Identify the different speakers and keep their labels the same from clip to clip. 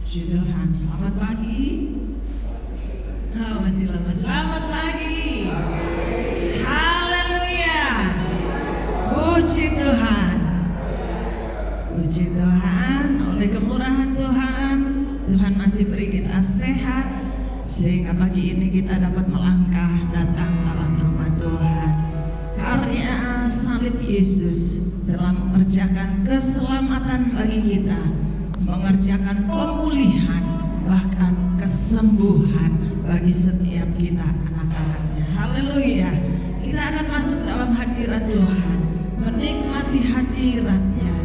Speaker 1: Puji Tuhan, selamat pagi. Masih lama. Selamat pagi. Haleluya. Puji Tuhan. Puji Tuhan, oleh kemurahan Tuhan, Tuhan masih beri kita sehat, sehingga pagi ini kita dapat melangkah datang dalam rumah Tuhan. Karya salib Yesus telah mengerjakan keselamatan bagi kita, mengerjakan pemulihan, bahkan kesembuhan bagi setiap kita anak-anaknya. Haleluya. Kita akan masuk dalam hadirat Tuhan, menikmati hadiratnya.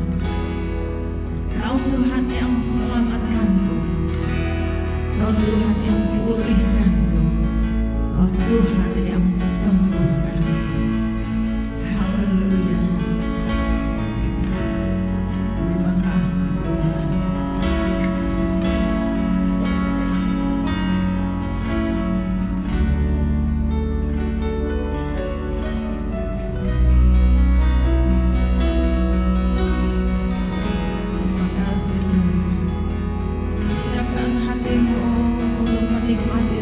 Speaker 1: Kau Tuhan yang selamatkanku, Kau Tuhan yang pulihkanku, Kau Tuhan yang sembuhkanku. Haleluya. Terima kasih Tuhan. Terima kasih Tuhan. Siapkan hatimu untuk menikmati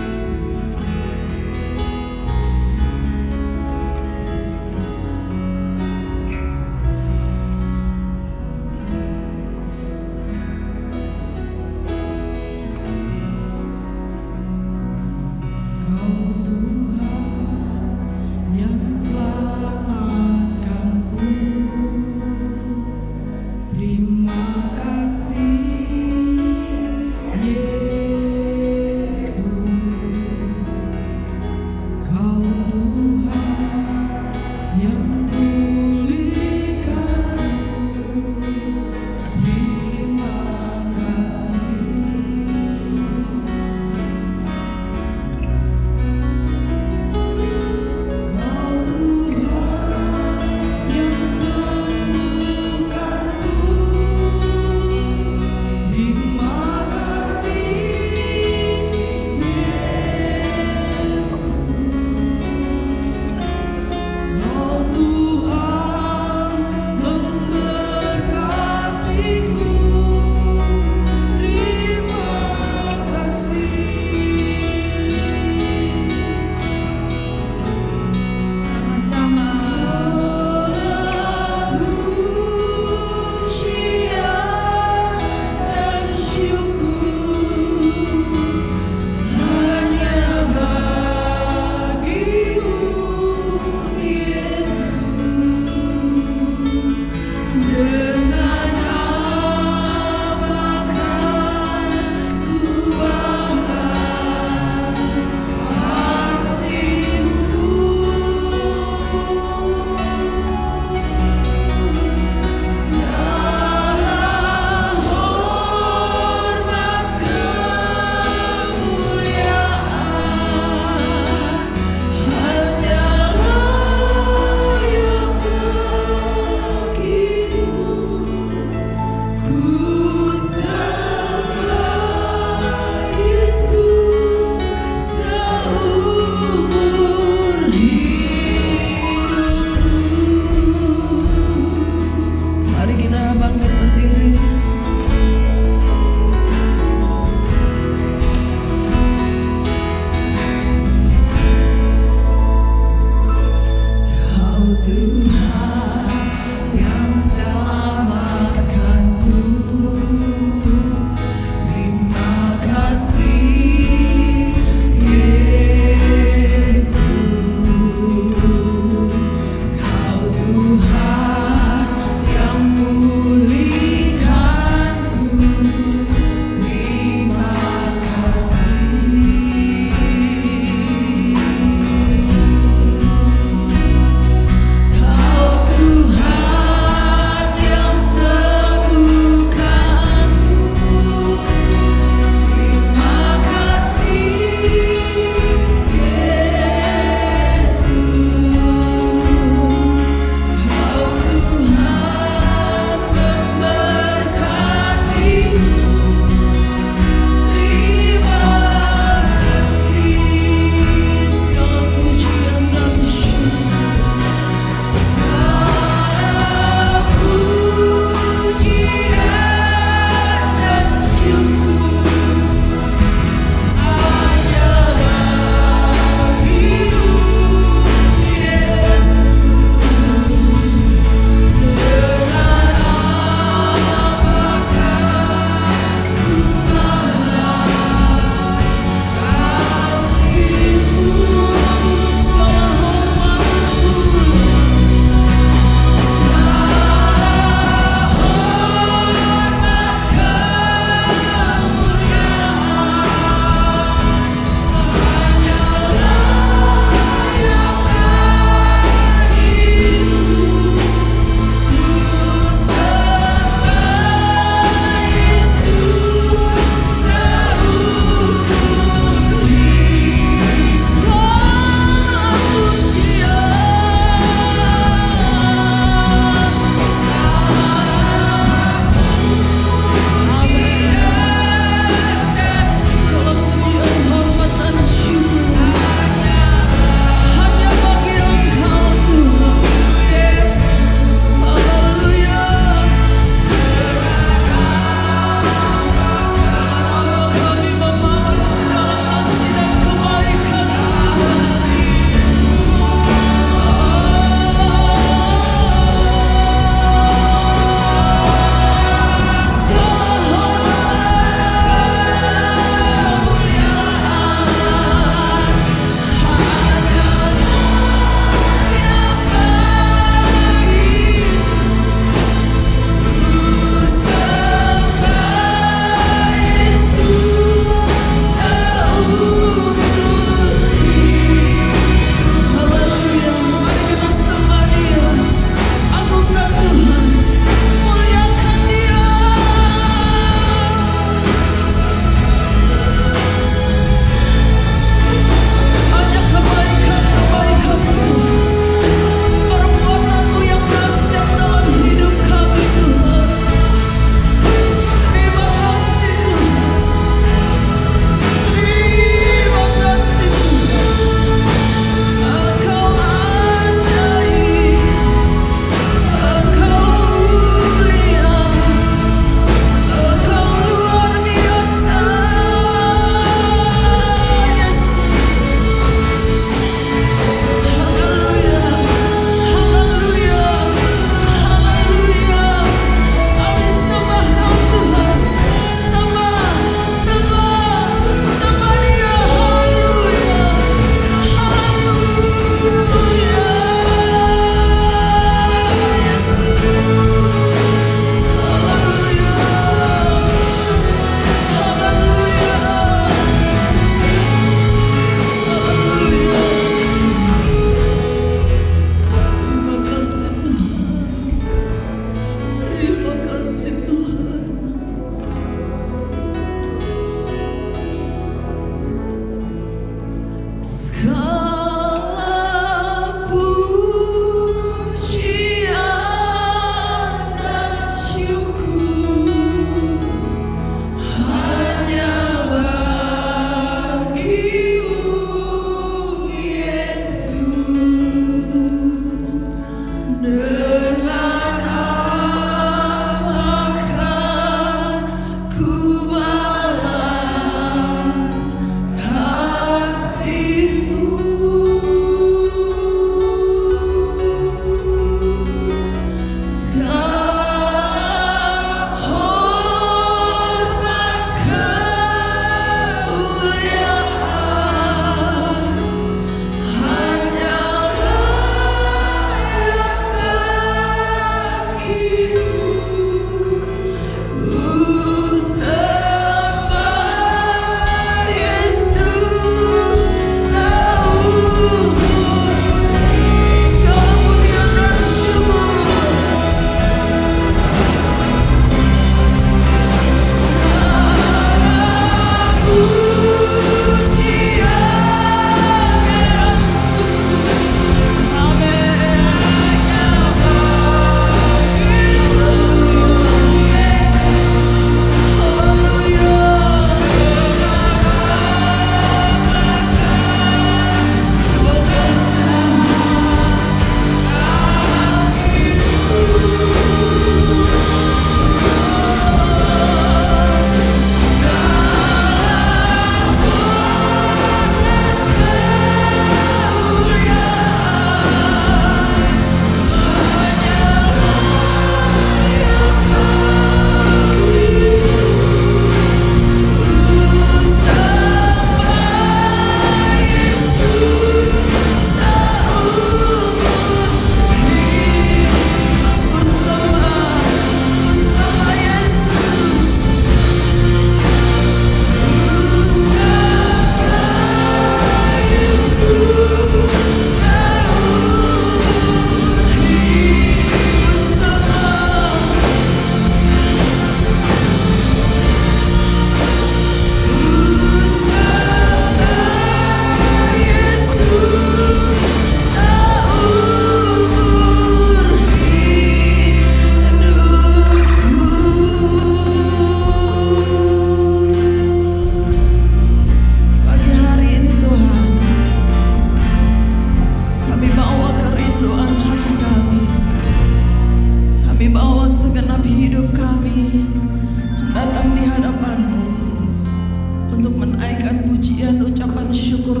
Speaker 1: naikkan pujian, ucapan syukur,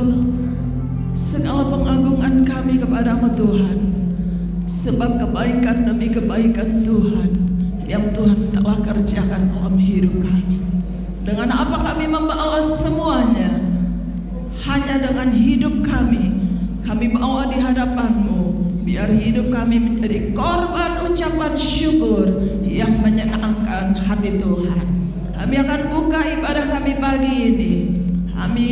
Speaker 1: segala pengagungan kami kepada-Mu Tuhan. Sebab kebaikan demi kebaikan Tuhan yang Tuhan telah kerjakan dalam hidup kami. Dengan apa kami membalas semuanya? Hanya dengan hidup kami bawa di hadapan-Mu. Biar hidup kami menjadi korban ucapan syukur yang menyenangkan hati Tuhan. Kami akan buka ibadah kami pagi ini. Kami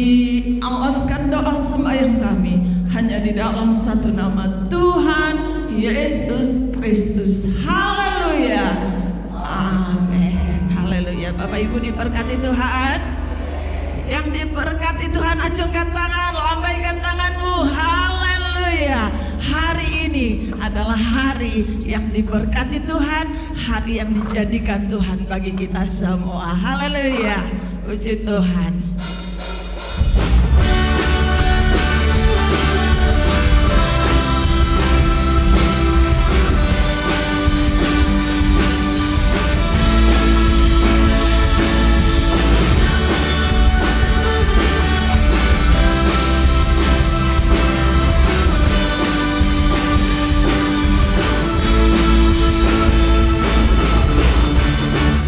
Speaker 1: alaskan doa sembahyang kami hanya di dalam satu nama, Tuhan Yesus Kristus. Haleluya. Amin. Haleluya. Bapak Ibu diberkati Tuhan. Yang diberkati Tuhan, acungkan tangan, lambaikan tanganmu. Haleluya. Hari ini adalah hari yang diberkati Tuhan, hari yang dijadikan Tuhan bagi kita semua. Haleluya. Puji Tuhan.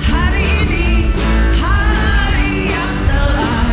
Speaker 1: Hari ini hari yang telah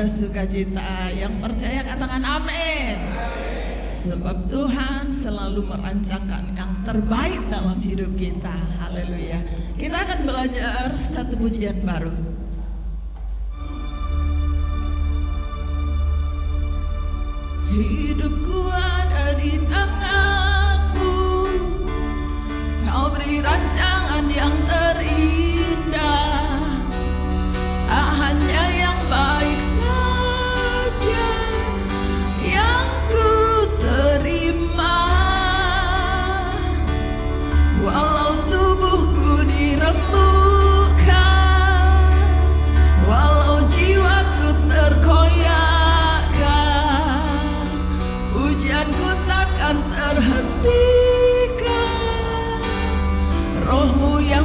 Speaker 1: ada sukacita. Yang percaya katakan amin. Sebab Tuhan selalu merancangkan yang terbaik dalam hidup kita. Haleluya. Kita akan belajar satu pujian baru. Hidupku ada di tangan-Mu, Kau beri rancangan yang terindah. Tak hanya yang baik saja yang ku terima, walau tubuhku dirembukan, walau jiwaku terkoyakkan, pujianku takkan terhentikan. Roh-Mu yang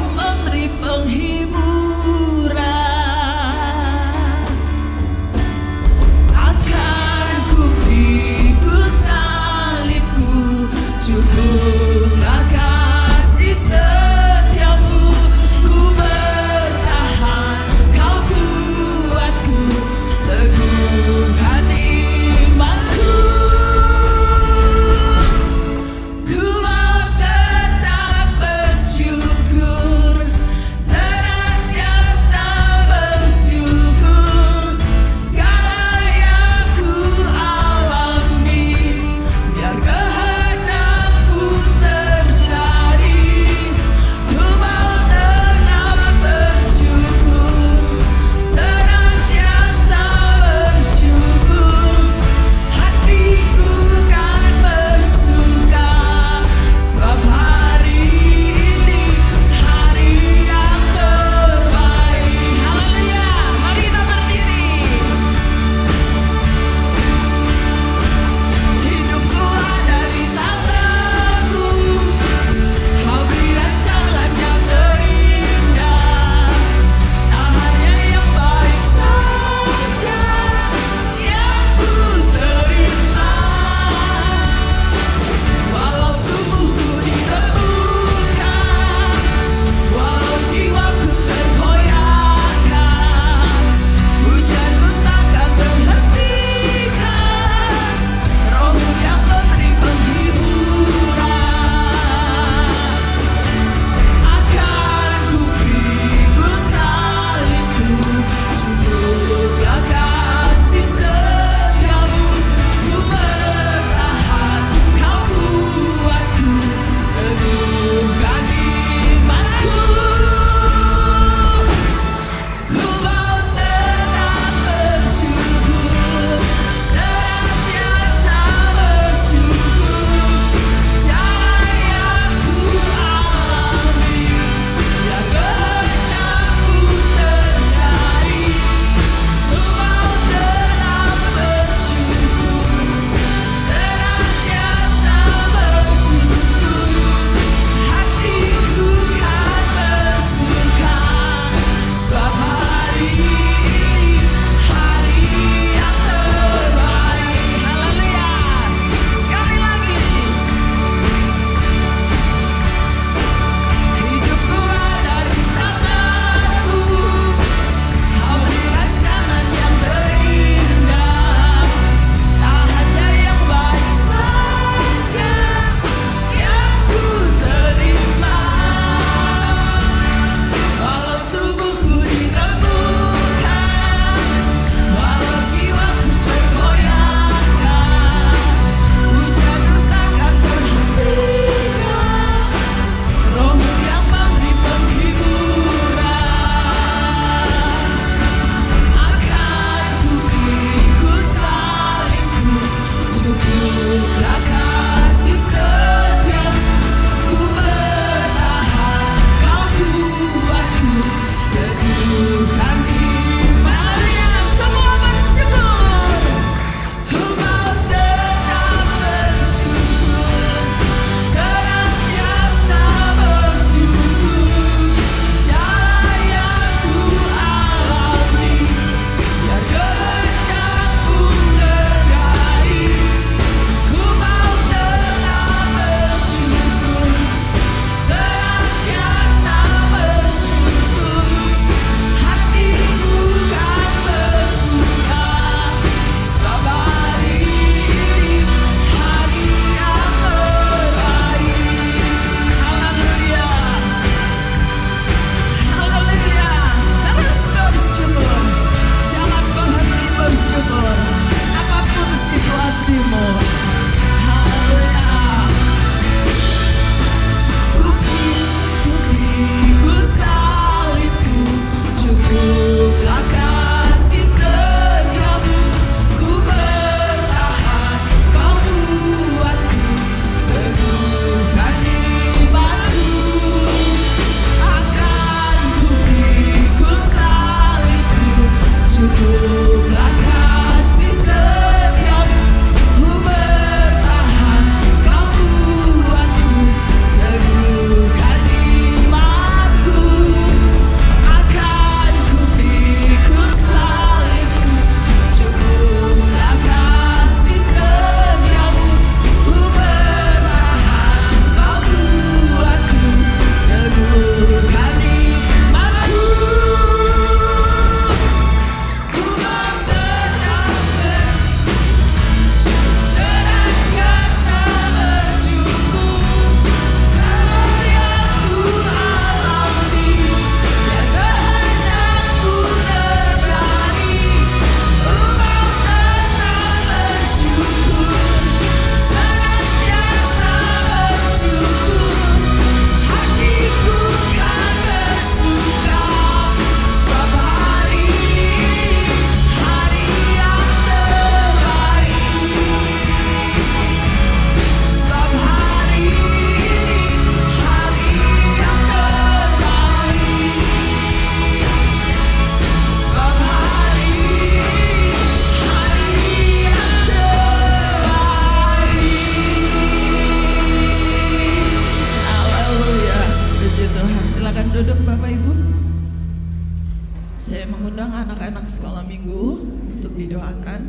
Speaker 1: sekolah minggu untuk didoakan.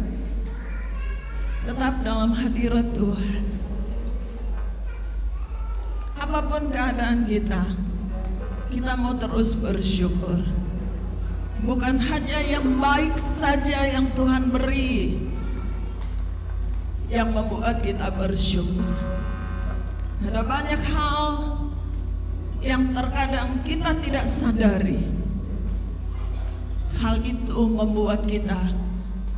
Speaker 1: Tetap dalam hadirat Tuhan. Apapun keadaan kita mau terus bersyukur. Bukan hanya yang baik saja yang Tuhan beri yang membuat kita bersyukur. Ada banyak hal yang terkadang kita tidak sadari. Hal itu membuat kita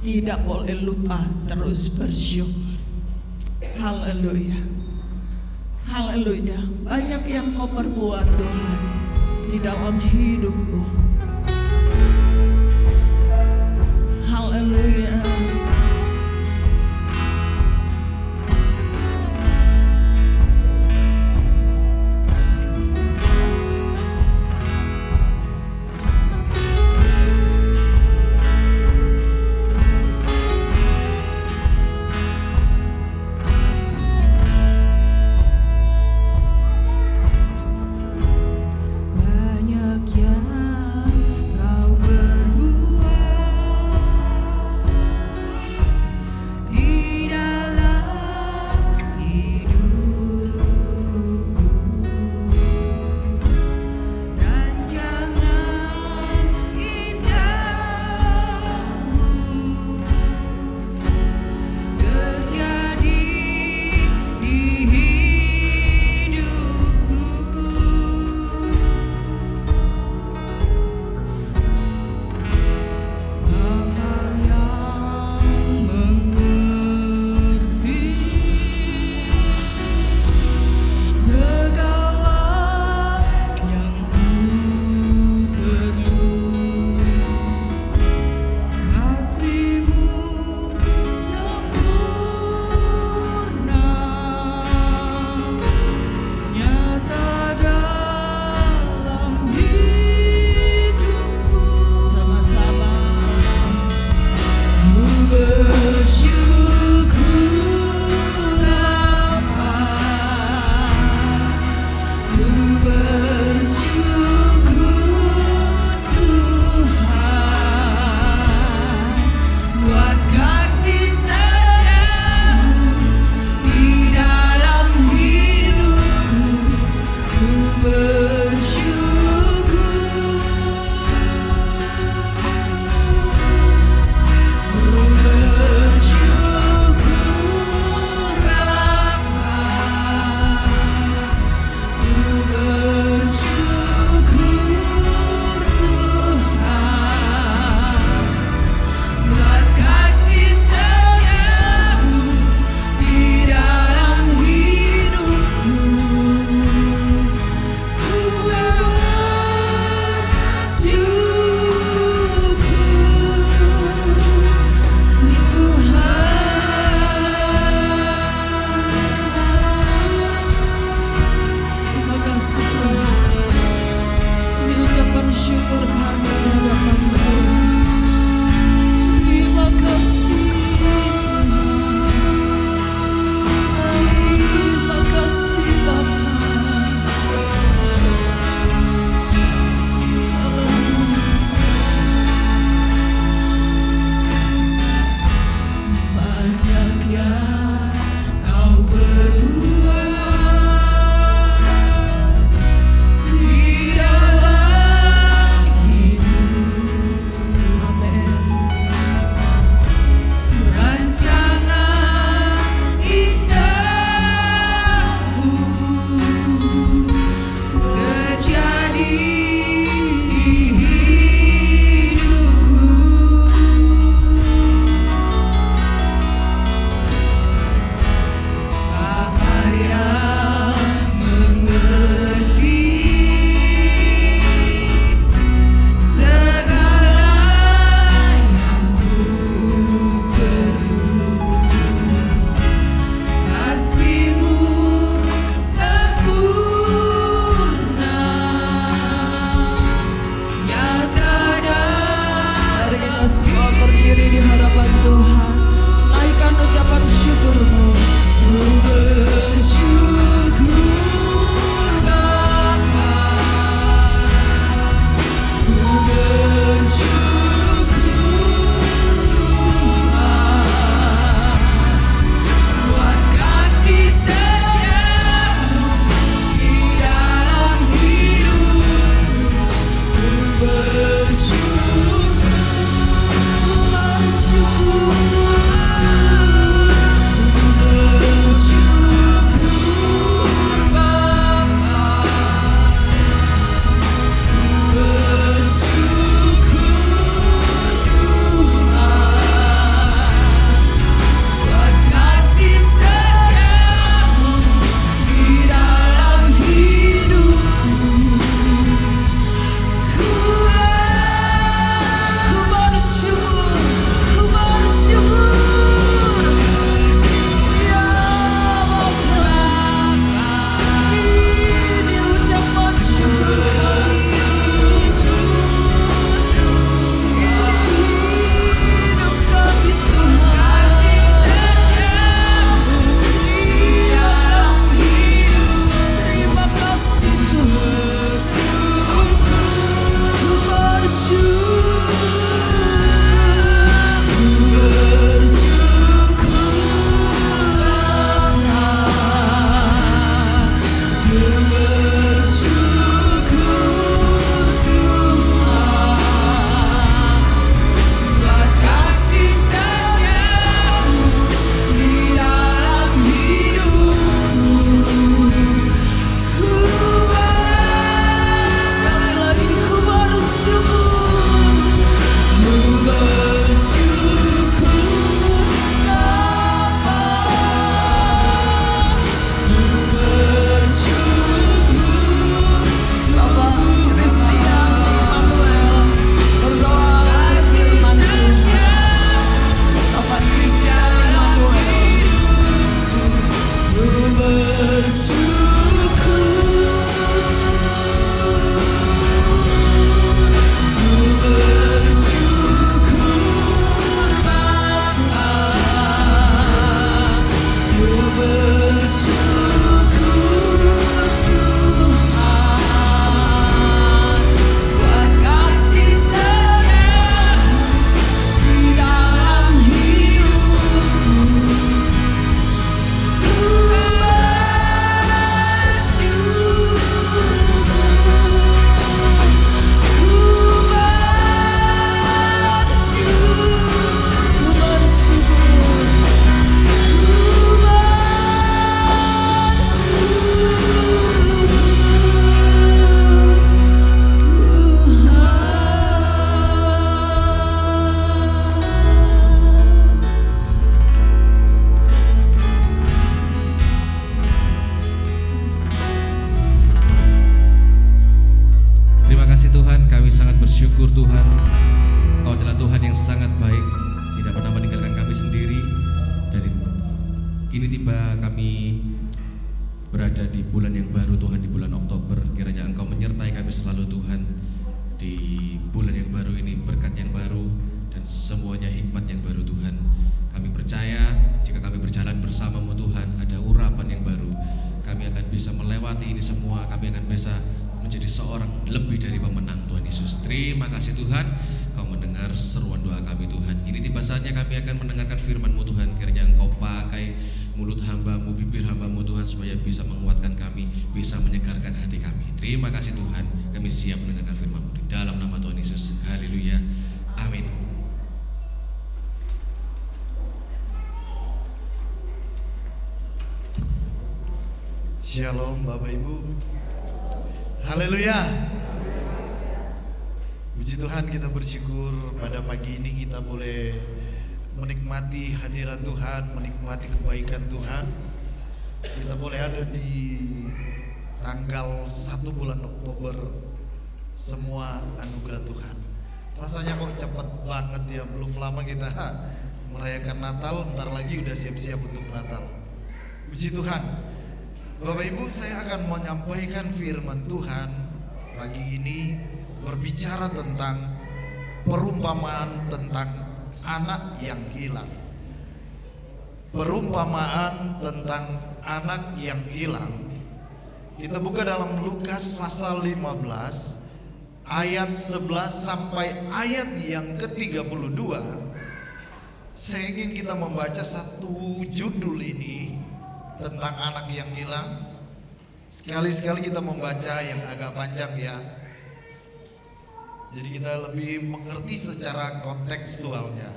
Speaker 1: tidak boleh lupa terus bersyukur. Haleluya. Haleluya. Banyak yang kau perbuat Tuhan di dalam hidupku. Haleluya.
Speaker 2: Banyak yang tiba-tiba kami berada di bulan yang baru Tuhan, di bulan Oktober. Kiranya Engkau menyertai kami selalu Tuhan di bulan yang baru ini, berkat yang baru dan semuanya hikmat yang baru Tuhan. Kami percaya jika kami berjalan bersama-Mu Tuhan, ada urapan yang baru. Kami akan bisa melewati ini semua, kami akan bisa menjadi seorang lebih dari pemenang Tuhan Yesus. Terima kasih Tuhan, Kau mendengar seruan doa kami Tuhan. Ini tiba saatnya kami akan mendengarkan firman-Mu Tuhan. Kiranya Engkau pakai mulut hamba-Mu, bibir hamba-Mu Tuhan, supaya bisa menguatkan kami, bisa menyegarkan hati kami. Terima kasih Tuhan, kami siap mendengarkan firman-Mu di dalam nama Tuhan Yesus. Haleluya, amin.
Speaker 3: Shalom Bapak Ibu. Haleluya. Puji Tuhan, kita bersyukur pada pagi ini kita boleh menikmati hadirat Tuhan, menikmati kebaikan Tuhan. Kita boleh ada di tanggal 1 bulan Oktober, semua anugerah Tuhan. Rasanya kok cepat banget ya, belum lama kita merayakan Natal, bentar lagi udah siap-siap untuk Natal. Puji Tuhan. Bapak Ibu, saya akan menyampaikan firman Tuhan pagi ini, berbicara tentang perumpamaan tentang anak yang hilang. Perumpamaan tentang anak yang hilang. Kita buka dalam Lukas pasal 15 ayat 11 sampai ayat yang ke-32. Saya ingin kita membaca satu judul ini tentang anak yang hilang. Sekali-sekali kita membaca yang agak panjang ya, jadi kita lebih mengerti secara kontekstualnya.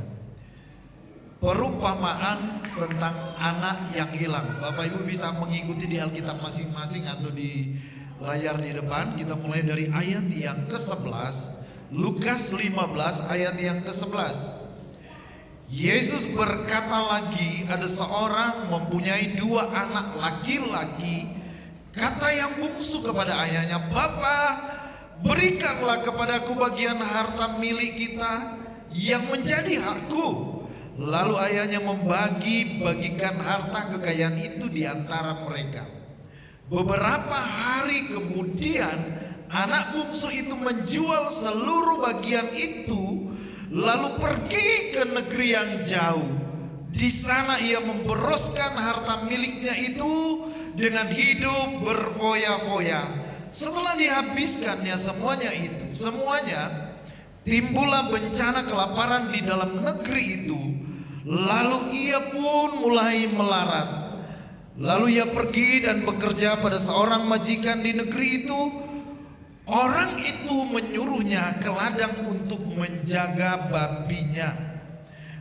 Speaker 3: Perumpamaan tentang anak yang hilang. Bapak Ibu bisa mengikuti di Alkitab masing-masing atau di layar di depan. Kita mulai dari ayat yang ke-11, Lukas 15 ayat yang ke-11. Yesus berkata lagi, ada seorang mempunyai 2 anak laki-laki. Kata yang bungsu kepada ayahnya, "Bapa, berikanlah kepadaku bagian harta milik kita yang menjadi hakku." Lalu ayahnya bagikan harta kekayaan itu di antara mereka. Beberapa hari kemudian anak bungsu itu menjual seluruh bagian itu, lalu pergi ke negeri yang jauh. Di sana ia memboroskan harta miliknya itu dengan hidup berfoya-foya. Setelah dihabiskannya semuanya, timbullah bencana kelaparan di dalam negeri itu. Lalu ia pun mulai melarat. Lalu ia pergi dan bekerja pada seorang majikan di negeri itu. Orang itu menyuruhnya ke ladang untuk menjaga babinya.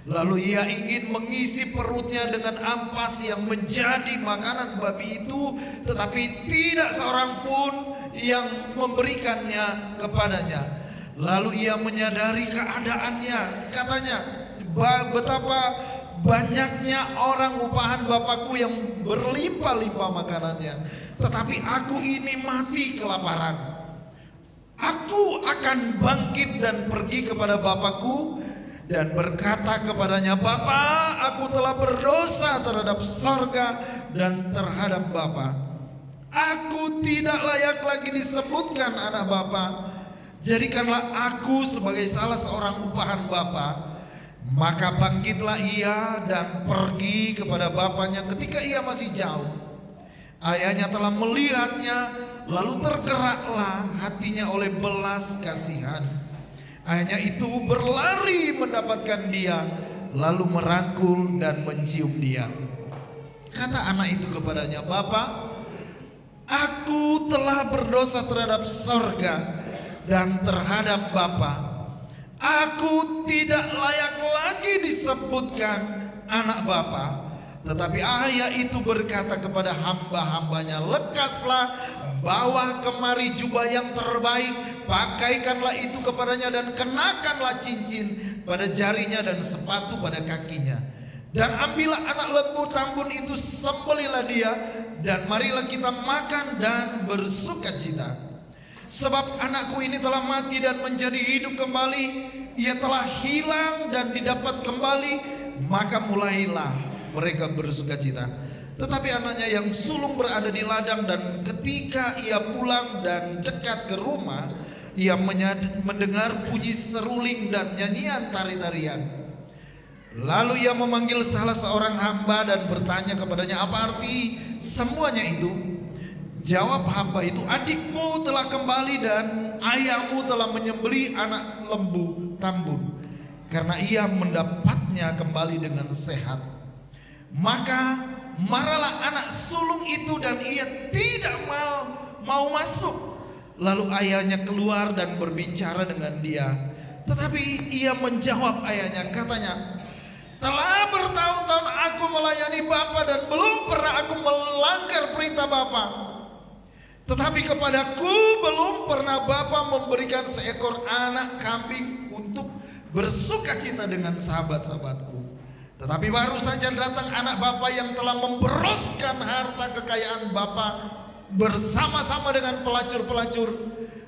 Speaker 3: Lalu ia ingin mengisi perutnya dengan ampas yang menjadi makanan babi itu, tetapi tidak seorang pun yang memberikannya kepadanya. Lalu ia menyadari keadaannya. Katanya, "Betapa banyaknya orang upahan Bapakku yang berlimpah-limpah makanannya, tetapi aku ini mati kelaparan. Aku akan bangkit dan pergi kepada Bapakku dan berkata kepadanya, Bapa, aku telah berdosa terhadap sorga dan terhadap Bapa. Aku tidak layak lagi disebutkan anak Bapa. Jadikanlah aku sebagai salah seorang upahan Bapa." Maka bangkitlah ia dan pergi kepada bapaknya ketika ia masih jauh. Ayahnya telah melihatnya, lalu tergeraklah hatinya oleh belas kasihan. Ayahnya itu berlari mendapatkan dia, lalu merangkul dan mencium dia. Kata anak itu kepadanya, "Bapa, aku telah berdosa terhadap sorga dan terhadap Bapa. Aku tidak layak lagi disebutkan anak Bapa." Tetapi ayah itu berkata kepada hamba-hambanya, "Lekaslah, bawa kemari jubah yang terbaik, pakaikanlah itu kepadanya dan kenakanlah cincin pada jarinya dan sepatu pada kakinya. Dan ambillah anak lembu tambun itu, sembelihlah dia, dan marilah kita makan dan bersukacita. Sebab anakku ini telah mati dan menjadi hidup kembali, ia telah hilang dan didapat kembali." Maka mulailah mereka bersukacita. Tetapi anaknya yang sulung berada di ladang, dan ketika ia pulang dan dekat ke rumah, ia mendengar bunyi seruling dan nyanyian tari-tarian. Lalu ia memanggil salah seorang hamba dan bertanya kepadanya, apa arti semuanya itu? Jawab hamba itu, adikmu telah kembali dan ayahmu telah menyembelih anak lembu tambun, karena ia mendapatnya kembali dengan sehat. Maka marahlah anak sulung itu dan ia tidak mau masuk. Lalu ayahnya keluar dan berbicara dengan dia. Tetapi ia menjawab ayahnya, katanya, telah bertahun-tahun aku melayani Bapa dan belum pernah aku melanggar perintah Bapa. Tetapi kepadaku belum pernah Bapa memberikan seekor anak kambing untuk bersukacita dengan sahabat-sahabatku. Tetapi baru saja datang anak Bapa yang telah memberoskan harta kekayaan Bapa bersama-sama dengan pelacur-pelacur.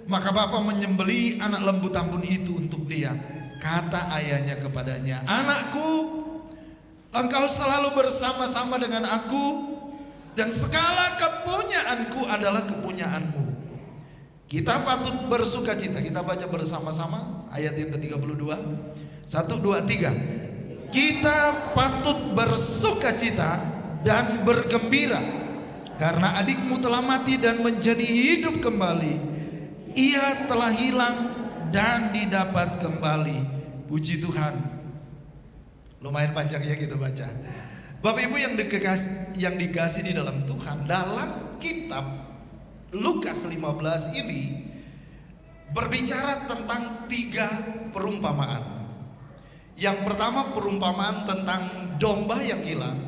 Speaker 3: Maka Bapa menyembelih anak lembu tambun itu untuk dia. Kata ayahnya kepadanya, anakku, engkau selalu bersama-sama dengan aku, dan segala kepunyaanku adalah kepunyaanmu. Kita patut bersukacita. Kita baca bersama-sama ayat yang ke-32. 1, 2, 3. Kita patut bersukacita dan bergembira, karena adikmu telah mati dan menjadi hidup kembali. Ia telah hilang dan didapat kembali. Puji Tuhan. Lumayan panjang ya kita baca. Bapak Ibu yang dikasih di dalam Tuhan, dalam kitab Lukas 15 ini berbicara tentang 3 perumpamaan. Yang pertama perumpamaan tentang domba yang hilang.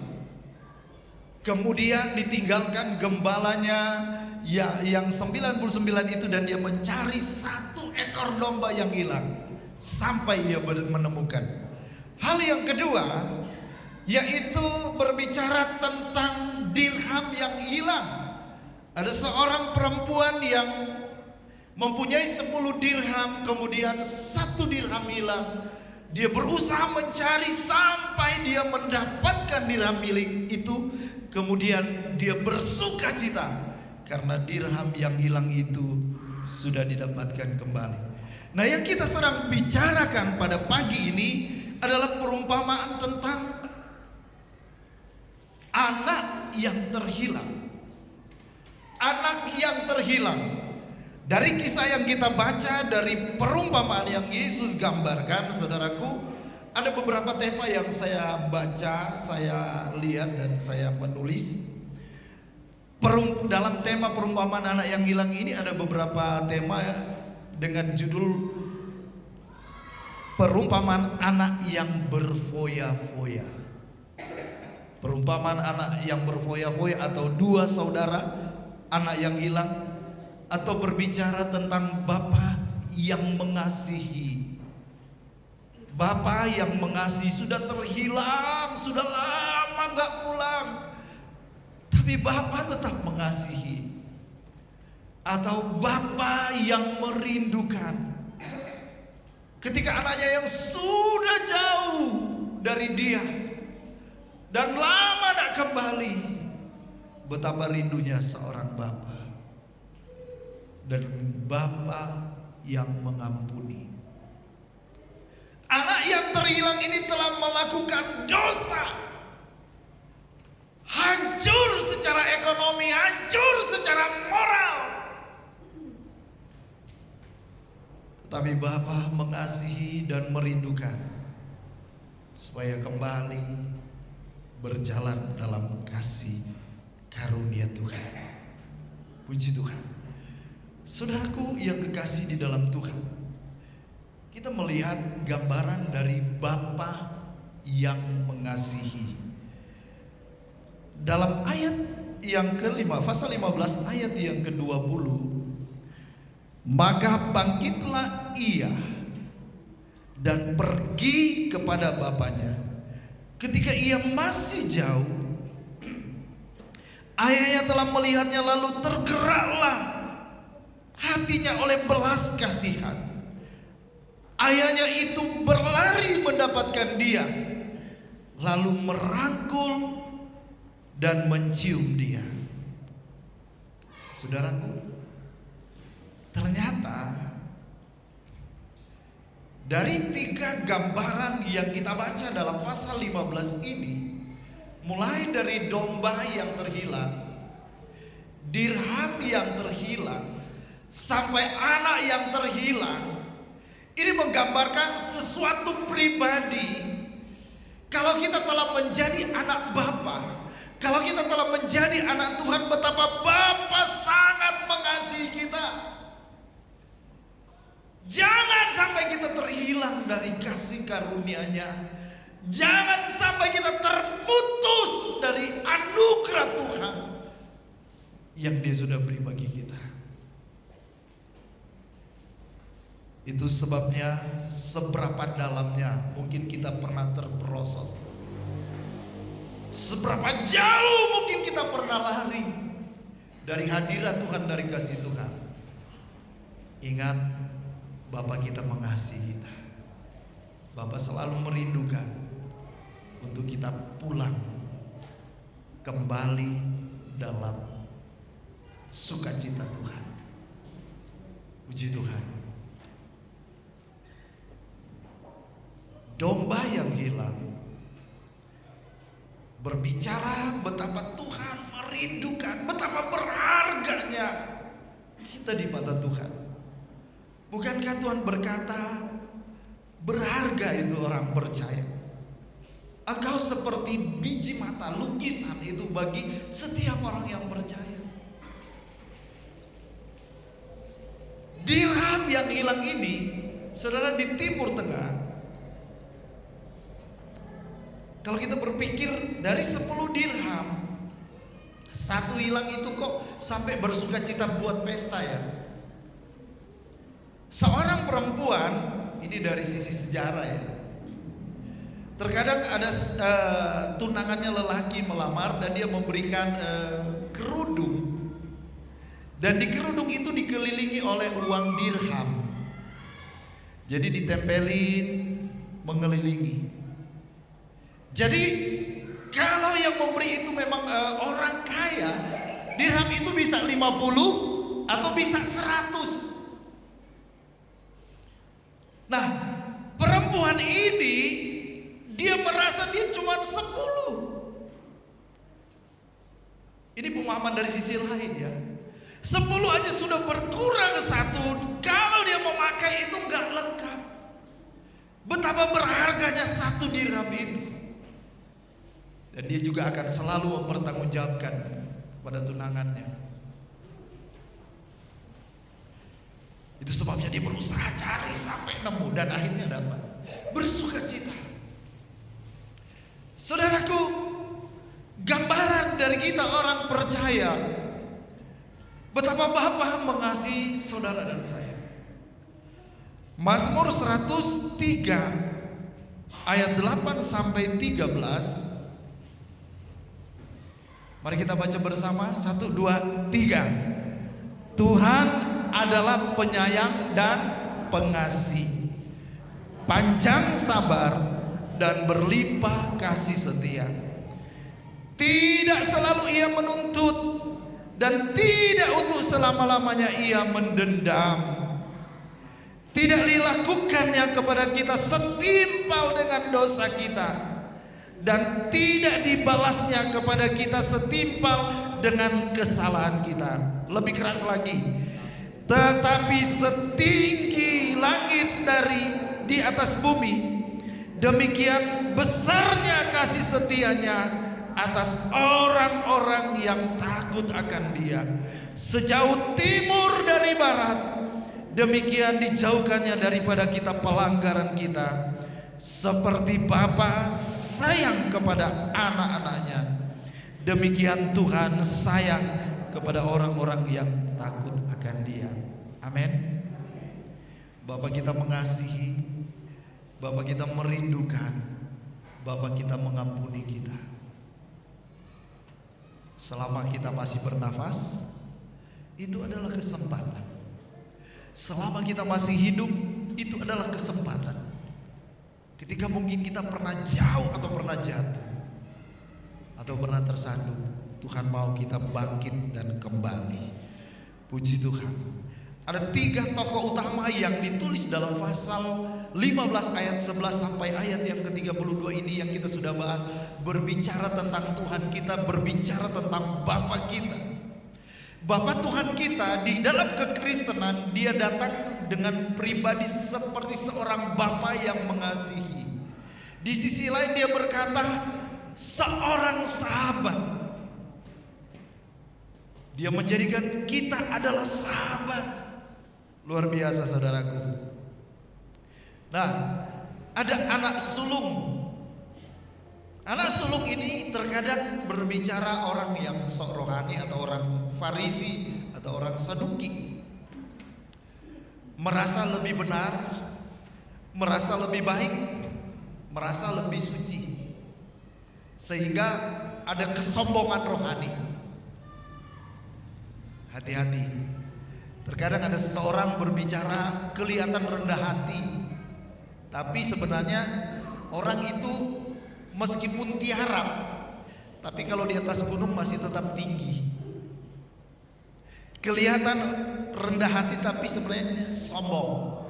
Speaker 3: Kemudian ditinggalkan gembalanya yang 99 itu, dan dia mencari 1 ekor domba yang hilang sampai ia menemukan. Hal yang kedua yaitu berbicara tentang dirham yang hilang. Ada seorang perempuan yang mempunyai 10 dirham, kemudian 1 dirham hilang. Dia berusaha mencari sampai dia mendapatkan dirham milik itu. Kemudian dia bersukacita karena dirham yang hilang itu sudah didapatkan kembali. Nah, yang kita sedang bicarakan pada pagi ini adalah perumpamaan tentang anak yang terhilang. Anak yang terhilang. Dari kisah yang kita baca, dari perumpamaan yang Yesus gambarkan, saudaraku, ada beberapa tema yang saya baca, saya lihat dan saya menulis. Dalam tema perumpamaan anak yang hilang ini ada beberapa tema dengan judul perumpamaan anak yang berfoya-foya. Perumpamaan anak yang berfoya-foya, atau 2 saudara anak yang hilang, atau berbicara tentang Bapa yang mengasihi. Bapa yang mengasihi, sudah terhilang, sudah lama gak pulang, tapi Bapa tetap mengasihi. Atau Bapa yang merindukan ketika anaknya yang sudah jauh dari dia dan lama tak kembali, betapa rindunya seorang Bapa. Dan Bapa yang mengampuni. Anak yang terhilang ini telah melakukan dosa, hancur secara ekonomi, hancur secara moral. Tetapi Bapa mengasihi dan merindukan supaya kembali berjalan dalam kasih karunia Tuhan. Puji Tuhan. Saudaraku yang kekasih di dalam Tuhan, kita melihat gambaran dari Bapa yang mengasihi. Dalam ayat yang ke-5, pasal 15 ayat yang ke-20, maka bangkitlah ia dan pergi kepada bapaknya. Ketika ia masih jauh, ayahnya telah melihatnya, lalu tergeraklah hatinya oleh belas kasihan. Ayahnya itu berlari mendapatkan dia, lalu merangkul dan mencium dia. Saudaraku, ternyata dari 3 gambaran yang kita baca dalam pasal 15 ini, mulai dari domba yang terhilang, dirham yang terhilang, sampai anak yang terhilang, ini menggambarkan sesuatu pribadi. Kalau kita telah menjadi anak Bapa, kalau kita telah menjadi anak Tuhan, betapa Bapa sangat mengasihi kita. Jangan sampai kita terhilang dari kasih karunia-Nya. Jangan sampai kita terputus dari anugerah Tuhan yang Dia sudah beri bagi kita. Itu sebabnya seberapa dalamnya mungkin kita pernah terperosok, seberapa jauh mungkin kita pernah lari dari hadirat Tuhan, dari kasih Tuhan. Ingat, Bapa kita mengasihi kita. Bapa selalu merindukan untuk kita pulang kembali dalam sukacita Tuhan. Puji Tuhan. Domba yang hilang berbicara betapa Tuhan merindukan, betapa berharganya kita di mata Tuhan. Bukankah Tuhan berkata, berharga itu orang percaya. Engkau seperti biji mata, lukisan itu bagi setiap orang yang percaya. Dirham yang hilang ini, saudara, di Timur Tengah, kalau kita berpikir dari 10 dirham, 1 hilang itu kok sampai bersuka cita buat pesta ya. Seorang perempuan, ini dari sisi sejarah ya, terkadang ada tunangannya lelaki melamar dan dia memberikan kerudung, dan di kerudung itu dikelilingi oleh uang dirham. Jadi ditempelin, mengelilingi. Jadi kalau yang memberi itu memang orang kaya, dirham itu bisa 50 atau bisa 100. Nah, perempuan ini dia merasa dia cuma 10. Ini pemahaman dari sisi lain ya. 10 aja sudah berkurang ke 1. Kalau dia memakai itu gak lengkap. Betapa berharganya 1 dirham itu. Dan dia juga akan selalu mempertanggungjawabkan pada tunangannya. Itu sebabnya dia berusaha cari sampai nemu dan akhirnya dapat. Bersuka cita. Saudaraku, gambaran dari kita orang percaya betapa Bapa mengasihi saudara dan saya. Mazmur 103 ayat 8 sampai 13. Mari kita baca bersama. 1, 2, 3. Tuhan adalah penyayang dan pengasih, panjang sabar dan berlimpah kasih setia. Tidak selalu Ia menuntut dan tidak untuk selama-lamanya Ia mendendam. Tidak dilakukannya kepada kita setimpal dengan dosa kita, dan tidak dibalasnya kepada kita setimpal dengan kesalahan kita. Lebih keras lagi, tetapi setinggi langit dari di atas bumi, demikian besarnya kasih setianya atas orang-orang yang takut akan Dia. Sejauh timur dari barat, demikian dijauhkannya daripada kita pelanggaran kita. Seperti Bapa sayang kepada anak-anaknya, demikian Tuhan sayang kepada orang-orang yang takut akan Dia. Amin. Bapa kita mengasihi, Bapa kita merindukan, Bapa kita mengampuni kita. Selama kita masih bernafas, itu adalah kesempatan. Selama kita masih hidup, itu adalah kesempatan. Ketika mungkin kita pernah jauh atau pernah jatuh, atau pernah tersandung. Tuhan mau kita bangkit dan kembali. Puji Tuhan. Ada 3 tokoh utama yang ditulis dalam pasal 15 ayat 11 sampai ayat yang ke-32 ini yang kita sudah bahas. Berbicara tentang Tuhan kita, berbicara tentang Bapa kita. Bapa Tuhan kita di dalam kekristenan, dia datang dengan pribadi seperti seorang Bapa yang mengasihi. Di sisi lain dia berkata seorang sahabat. Dia menjadikan kita adalah sahabat. Luar biasa saudaraku. Nah, ada anak sulung. Anak sulung ini terkadang berbicara orang yang sok rohani atau orang Farisi atau orang Saduki. Merasa lebih benar, merasa lebih baik, merasa lebih suci. Sehingga ada kesombongan rohani. Hati-hati. Terkadang ada seseorang berbicara kelihatan rendah hati, tapi sebenarnya orang itu meskipun tiarap, tapi kalau di atas gunung masih tetap tinggi. Kelihatan rendah hati tapi sebenarnya sombong.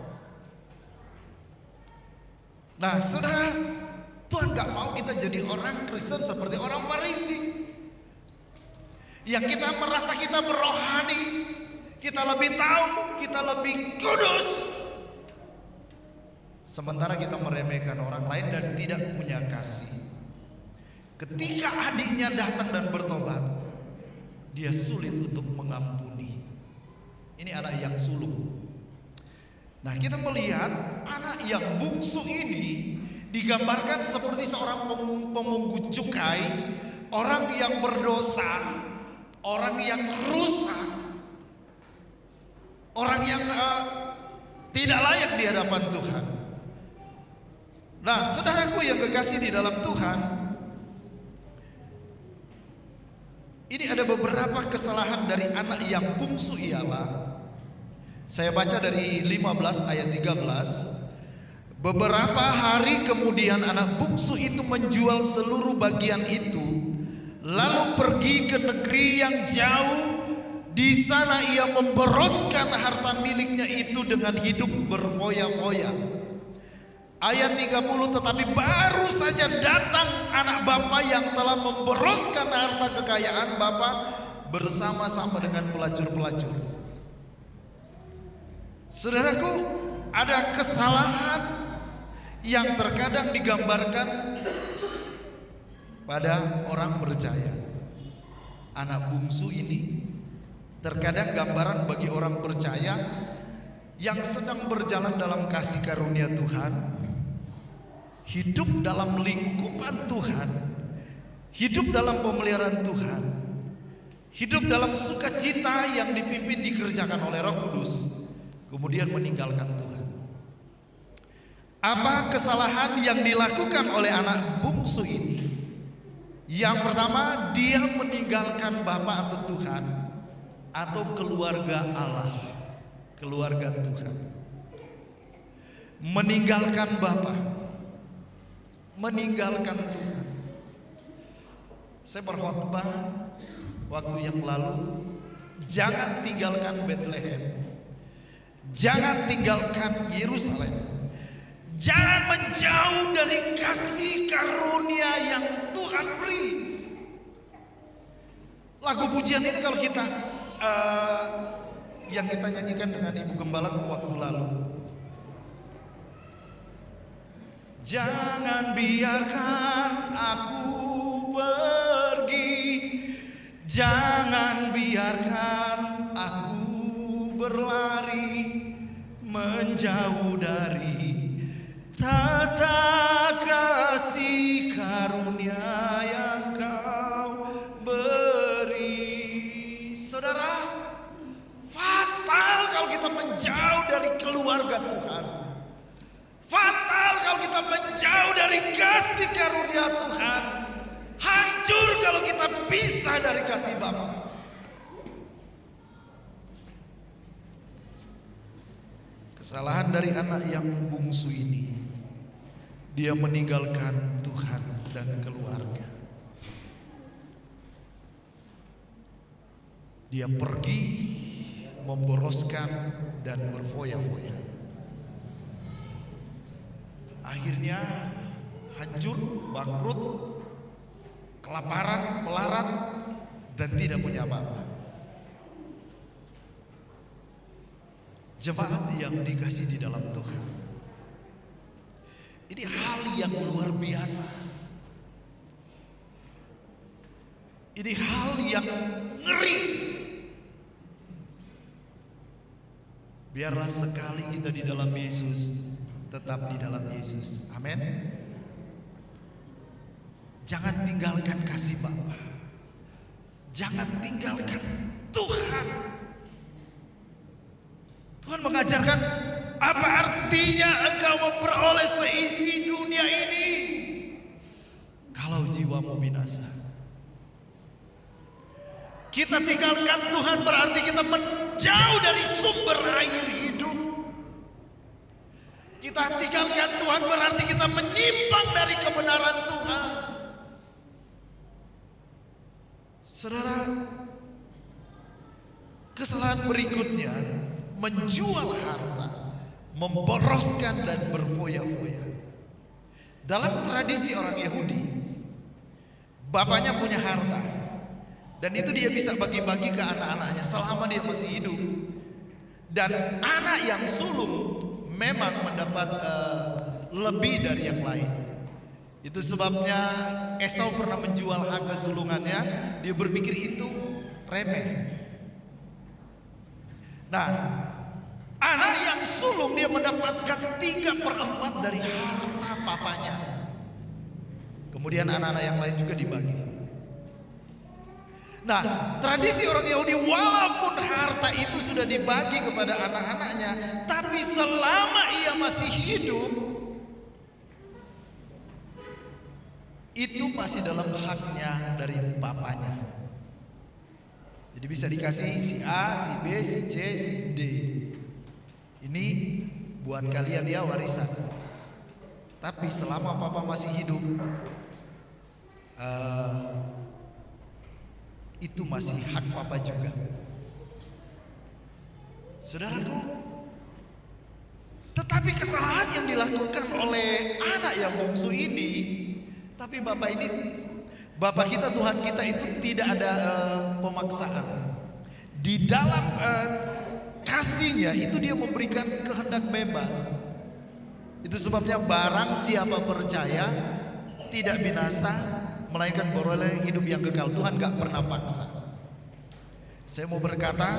Speaker 3: Nah saudara, Tuhan gak mau kita jadi orang Kristen seperti orang Farisi, yang kita merasa kita berohani, kita lebih tahu, kita lebih kudus, sementara kita meremehkan orang lain dan tidak punya kasih. Ketika adiknya datang dan bertobat, dia sulit untuk mengampuni. Ini anak yang sulung. Nah kita melihat anak yang bungsu ini digambarkan seperti seorang pemungut cukai, orang yang berdosa, orang yang rusak, orang yang tidak layak di hadapan Tuhan. Nah saudaraku yang kekasih di dalam Tuhan, ini ada beberapa kesalahan dari anak yang bungsu ialah, saya baca dari 15 ayat 13. Beberapa hari kemudian anak bungsu itu menjual seluruh bagian itu, lalu pergi ke negeri yang jauh. Di sana ia memboroskan harta miliknya itu dengan hidup berfoya-foya. Ayat 30, tetapi baru saja datang anak bapa yang telah memboroskan harta kekayaan bapa bersama-sama dengan pelacur-pelacur. Saudaraku, ada kesalahan yang terkadang digambarkan pada orang percaya. Anak bungsu ini terkadang gambaran bagi orang percaya yang sedang berjalan dalam kasih karunia Tuhan, hidup dalam lingkupan Tuhan, hidup dalam pemeliharaan Tuhan, hidup dalam sukacita yang dipimpin dikerjakan oleh Roh Kudus, kemudian meninggalkan Tuhan. Apa kesalahan yang dilakukan oleh anak bungsu ini? Yang pertama, dia meninggalkan Bapa atau Tuhan atau keluarga Allah, keluarga Tuhan. Meninggalkan Bapa, meninggalkan Tuhan. Saya berkhotbah waktu yang lalu, jangan tinggalkan Bethlehem, jangan tinggalkan Yerusalem, jangan menjauh dari kasih karunia yang Tuhan beri. Lagu pujian ini kalau kita yang kita nyanyikan dengan Ibu Gembala waktu lalu, jangan biarkan aku pergi, jangan biarkan aku berlari menjauh dari tata kasih karunia yang Kau beri. Saudara, fatal kalau kita menjauh dari keluarga Tuhan, fatal kalau kita menjauh dari kasih karunia Tuhan, hancur kalau kita pisah dari kasih Bapa. Kesalahan dari anak yang bungsu ini, dia meninggalkan Tuhan dan keluarga. Dia pergi memboroskan dan berfoya-foya. Akhirnya hancur, bangkrut, kelaparan, melarat, dan tidak punya apa-apa. Jemaat yang dikasih di dalam Tuhan, ini hal yang luar biasa. Ini hal yang ngeri. Biarlah sekali kita di dalam Yesus, tetap di dalam Yesus. Amin. Jangan tinggalkan kasih Bapa. Jangan tinggalkan Tuhan. Tuhan mengajarkan, apa artinya engkau memperoleh seisi dunia ini kalau jiwamu binasa. Kita tinggalkan Tuhan berarti kita menjauh dari sumber air hidup. Kita tinggalkan Tuhan berarti kita menyimpang dari kebenaran Tuhan. Saudara, kesalahan berikutnya menjual harta, memboroskan dan berfoya-foya. Dalam tradisi orang Yahudi, bapaknya punya harta dan itu dia bisa bagi-bagi ke anak-anaknya selama dia masih hidup. Dan anak yang sulung memang mendapat lebih dari yang lain. Itu sebabnya Esau pernah menjual hak kesulungannya. Dia berpikir itu remeh. Nah, anak yang sulung dia mendapatkan 3/4 dari harta papanya. Kemudian anak-anak yang lain juga dibagi. Nah, tradisi orang Yahudi, walaupun harta itu sudah dibagi kepada anak-anaknya, tapi selama ia masih hidup, itu masih dalam haknya dari papanya. Jadi bisa dikasih si A, si B, si C, si D. Ini buat kalian ya warisan. Tapi selama papa masih hidup, itu masih hak papa juga. Saudaraku, tetapi kesalahan yang dilakukan oleh anak yang bungsu ini, tapi Bapak kita, Tuhan kita itu tidak ada pemaksaan. Di dalam kasihnya itu dia memberikan kehendak bebas. Itu sebabnya barang siapa percaya tidak binasa, melainkan beroleh hidup yang kekal. Tuhan gak pernah paksa. Saya mau berkata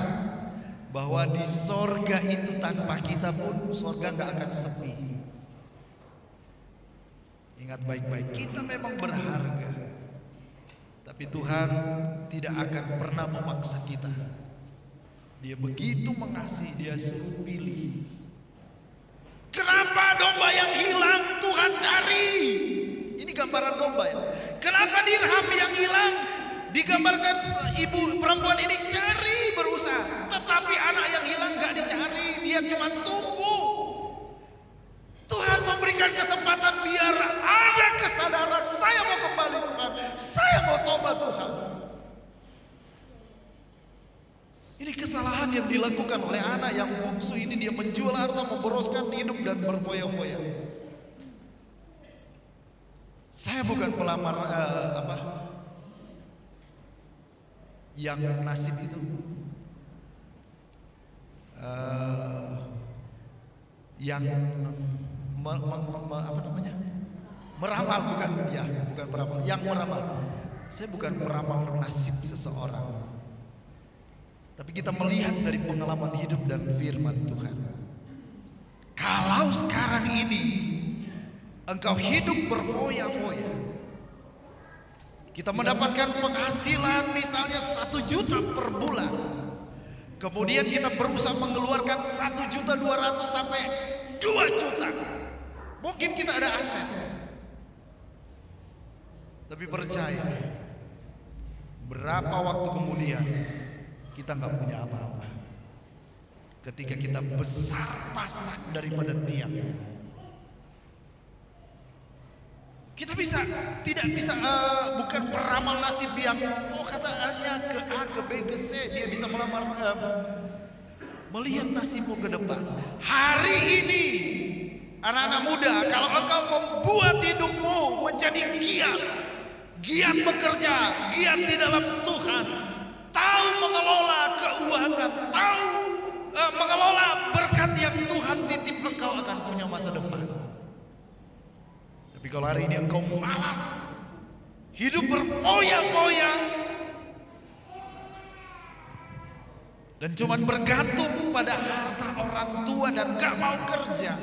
Speaker 3: bahwa di sorga itu tanpa kita pun sorga gak akan sepi. Ingat baik-baik, kita memang berharga, tapi Tuhan tidak akan pernah memaksa kita. Dia begitu mengasihi, dia suruh pilih. Kenapa domba yang hilang Tuhan cari? Ini gambaran domba ya. Kenapa dirham yang hilang? Digambarkan ibu perempuan ini cari, berusaha. Tetapi anak yang hilang gak dicari, dia cuma tunggu. Tuhan memberikan kesempatan biar ada kesadaran, saya mau kembali Tuhan, saya mau tobat Tuhan. Ini kesalahan yang dilakukan oleh anak yang bungsu ini. Dia menjual harta, memboroskan hidup dan berfoya-foya. Saya bukan pelamar yang nasib itu. Yang meramal, bukan peramal, yang meramal. Saya bukan peramal nasib seseorang, tapi kita melihat dari pengalaman hidup dan firman Tuhan. Kalau sekarang ini engkau hidup berfoya-foya, kita mendapatkan penghasilan misalnya 1 juta per bulan, kemudian kita berusaha mengeluarkan 1.200.000 sampai 2 juta. Mungkin kita ada aset, tapi percaya, berapa waktu kemudian kita nggak punya apa-apa. Ketika kita besar pasak daripada tiangnya, Kita tidak bisa bukan peramal nasib yang katanya ke A, ke B, ke C. Dia bisa melihat nasibmu ke depan. Hari ini anak-anak muda, kalau engkau membuat hidupmu menjadi giat bekerja, giat di dalam Tuhan, tahu mengelola keuangan, tahu mengelola berkat yang Tuhan titip, engkau akan punya masa depan. Tapi kalau hari ini engkau malas, hidup berfoya-foya, dan cuman bergantung pada harta orang tua dan gak mau kerja,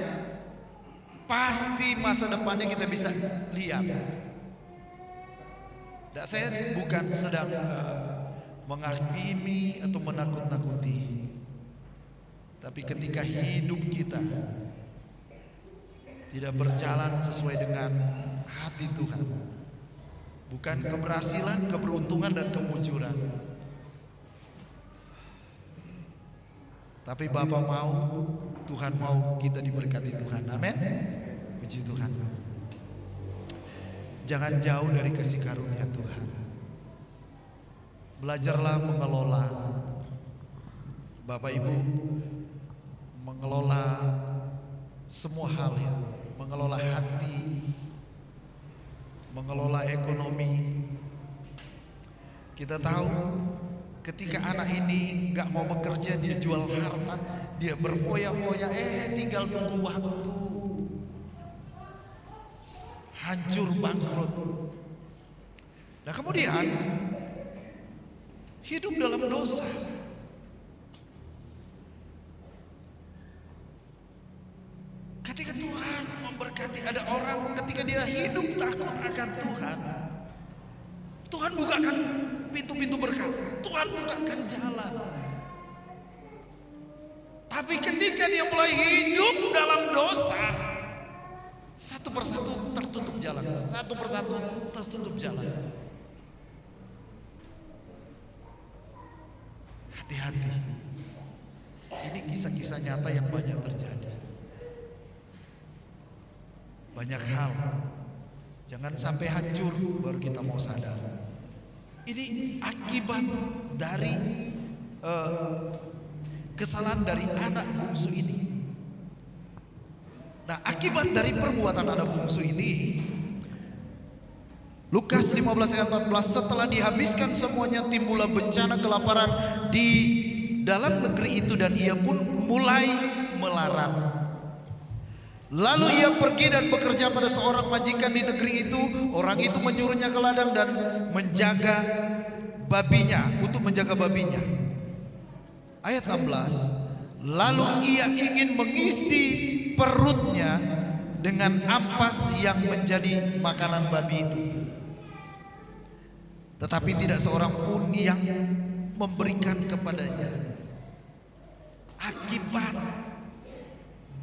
Speaker 3: pasti masa depannya kita bisa lihat. Saya bukan sedang menghakimi atau menakut-nakuti, tapi ketika hidup kita tidak berjalan sesuai dengan hati Tuhan, bukan keberhasilan, keberuntungan dan kemujuran, tapi Bapa mau, Tuhan mau kita diberkati Tuhan. Amin. Puji Tuhan. Jangan jauh dari kasih karunia Tuhan. Belajarlah mengelola, Bapak Ibu, mengelola semua hal ya, mengelola hati, mengelola ekonomi. Kita tahu ketika anak ini gak mau bekerja, dia jual harta, dia berfoya-foya, tinggal tunggu waktu, hancur, bangkrut. Nah kemudian hidup dalam dosa. Ketika Tuhan memberkati, ada orang ketika dia hidup takut akan Tuhan, Tuhan bukakan pintu-pintu berkat, Tuhan bukakan jalan. Tapi ketika dia mulai hidup dalam dosa, satu persatu tertutup jalan, satu persatu tertutup jalan. Hati-hati. Ini kisah-kisah nyata yang banyak terjadi. Banyak hal. Jangan sampai hancur baru kita mau sadar. Ini akibat dari kesalahan dari anak bungsu ini. Nah, akibat dari perbuatan anak bungsu ini, Lukas 15 ayat 14, setelah dihabiskan semuanya timbullah bencana kelaparan di dalam negeri itu dan ia pun mulai melarat. Lalu ia pergi dan bekerja pada seorang majikan di negeri itu. Orang itu menyuruhnya ke ladang dan menjaga babinya, untuk menjaga babinya. Ayat 16, lalu ia ingin mengisi perutnya dengan ampas yang menjadi makanan babi itu. Tetapi tidak seorang pun yang memberikan kepadanya. Akibat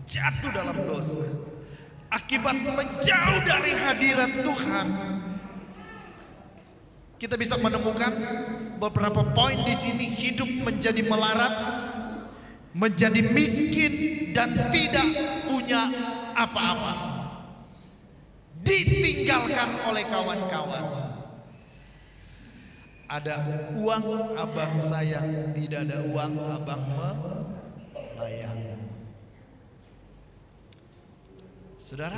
Speaker 3: jatuh dalam dosa, akibat menjauh dari hadirat Tuhan, kita bisa menemukan beberapa poin di sini. Hidup menjadi melarat, menjadi miskin dan tidak punya apa-apa, ditinggalkan oleh kawan-kawan. Ada uang abang sayang, tidak ada uang abang melayang. Saudara,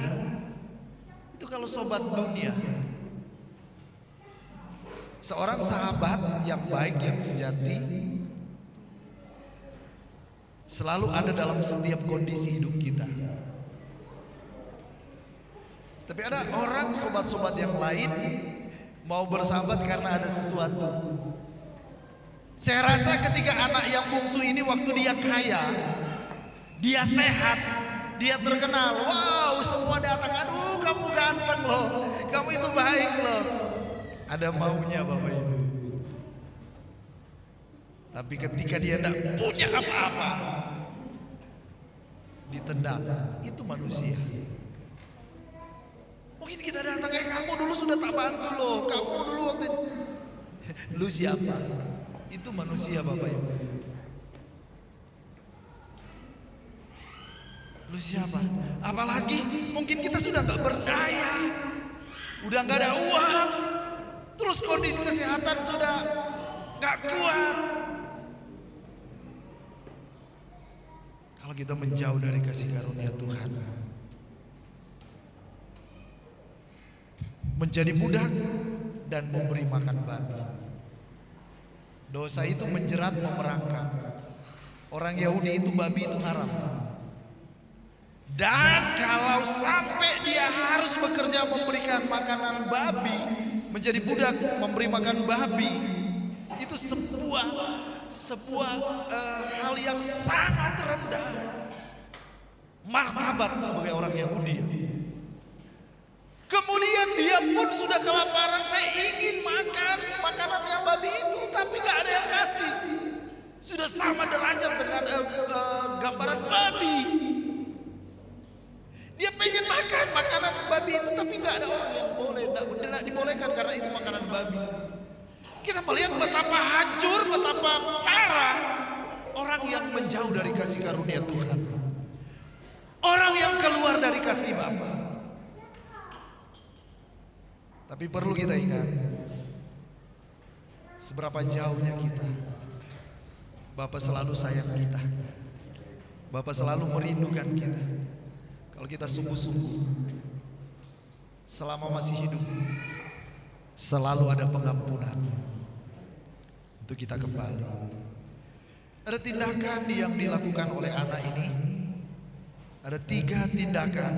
Speaker 3: itu kalau sobat dunia. Seorang sahabat yang baik, yang sejati, selalu ada dalam setiap kondisi hidup kita. Tapi ada orang, sobat-sobat yang lain, mau bersahabat karena ada sesuatu. Saya rasa ketika anak yang bungsu ini, waktu dia kaya, dia sehat, dia terkenal, wow, semua datang, aduh kamu ganteng loh, kamu itu baik loh. Ada maunya Bapak Ibu. Tapi ketika dia tidak punya apa-apa, ditendang. Itu manusia. Mungkin kita datang, kamu dulu sudah tak bantu loh, kamu dulu waktu itu. Lu siapa? Itu manusia Bapak Ibu. Lu siapa? Apalagi mungkin kita sudah gak berdaya. udah nggak ada uang, terus kondisi kesehatan sudah nggak kuat. Kalau kita menjauh dari kasih karunia Tuhan, menjadi budak dan memberi makan babi. Dosa itu menjerat, memerangkap. Orang Yahudi itu babi itu haram. Dan kalau sampai dia harus bekerja memberikan makanan babi, menjadi budak memberi makan babi, itu sebuah hal yang sangat rendah martabat sebagai orang Yahudi. Kemudian dia pun sudah kelaparan, saya ingin makan makanan yang babi itu, tapi gak ada yang kasih. Sudah sama derajat dengan gambaran babi. Dia pengen makan makanan babi itu, tapi gak ada orang yang boleh, tidak dibolehkan karena itu makanan babi. Kita melihat betapa hancur, betapa parah orang yang menjauh dari kasih karunia Tuhan. Orang yang keluar dari kasih Bapa. Tapi perlu kita ingat, seberapa jauhnya kita. Bapa selalu sayang kita. Bapa selalu merindukan kita. Kalau kita sungguh-sungguh, selama masih hidup, selalu ada pengampunan untuk kita kembali. Ada tindakan yang dilakukan oleh anak ini. Ada 3 tindakan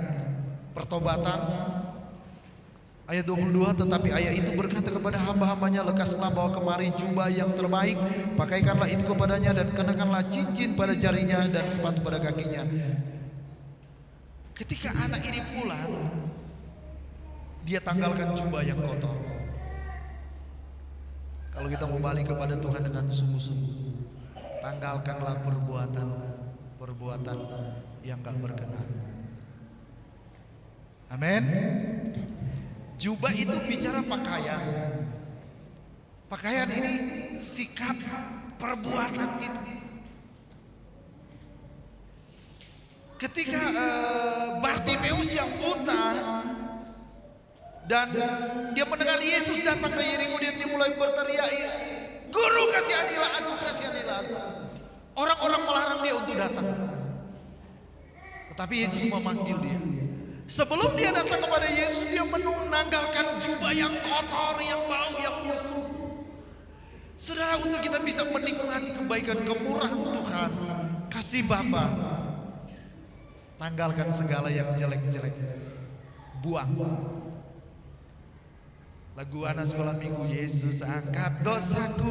Speaker 3: pertobatan. Ayat 22, tetapi ayah itu berkata kepada hamba-hambanya, lekaslah bawa kemari jubah yang terbaik, pakaikanlah itu kepadanya dan kenakanlah cincin pada jarinya dan sepatu pada kakinya. Ketika anak ini pulang, dia tanggalkan jubah yang kotor. Kalau kita mau balik kepada Tuhan dengan sungguh-sungguh, tanggalkanlah perbuatan yang gak berkenan. Amin. Jubah itu bicara pakaian. Pakaian ini sikap, perbuatan kita. Ketika Bartimeus yang buta dan dia mendengar Yesus datang ke Yeriko, dia mulai berteriak, "Guru, kasihanilah aku, kasihanilah aku." Orang-orang melarang dia untuk datang. Tetapi Yesus memanggil dia. Sebelum dia datang kepada Yesus, dia menanggalkan jubah yang kotor, yang bau, yang busuk. Saudara, untuk kita bisa menikmati kebaikan kemurahan Tuhan, kasih Bapa, tanggalkan segala yang jelek-jelek, buang. Lagu anak sekolah minggu, Yesus angkat dosaku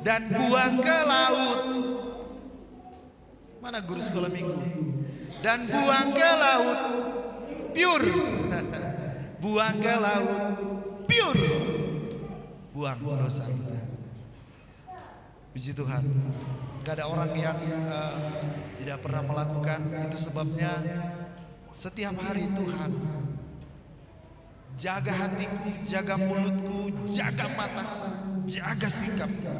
Speaker 3: dan buang ke laut. Mana guru sekolah minggu? Dan buang ke laut. Pure. Buang ke laut. Pure. Buang dosa kita. Puji Tuhan. Gak ada orang yang tidak pernah melakukan. Itu sebabnya setiap hari Tuhan jaga hatiku, jaga mulutku, jaga mataku, jaga sikapku,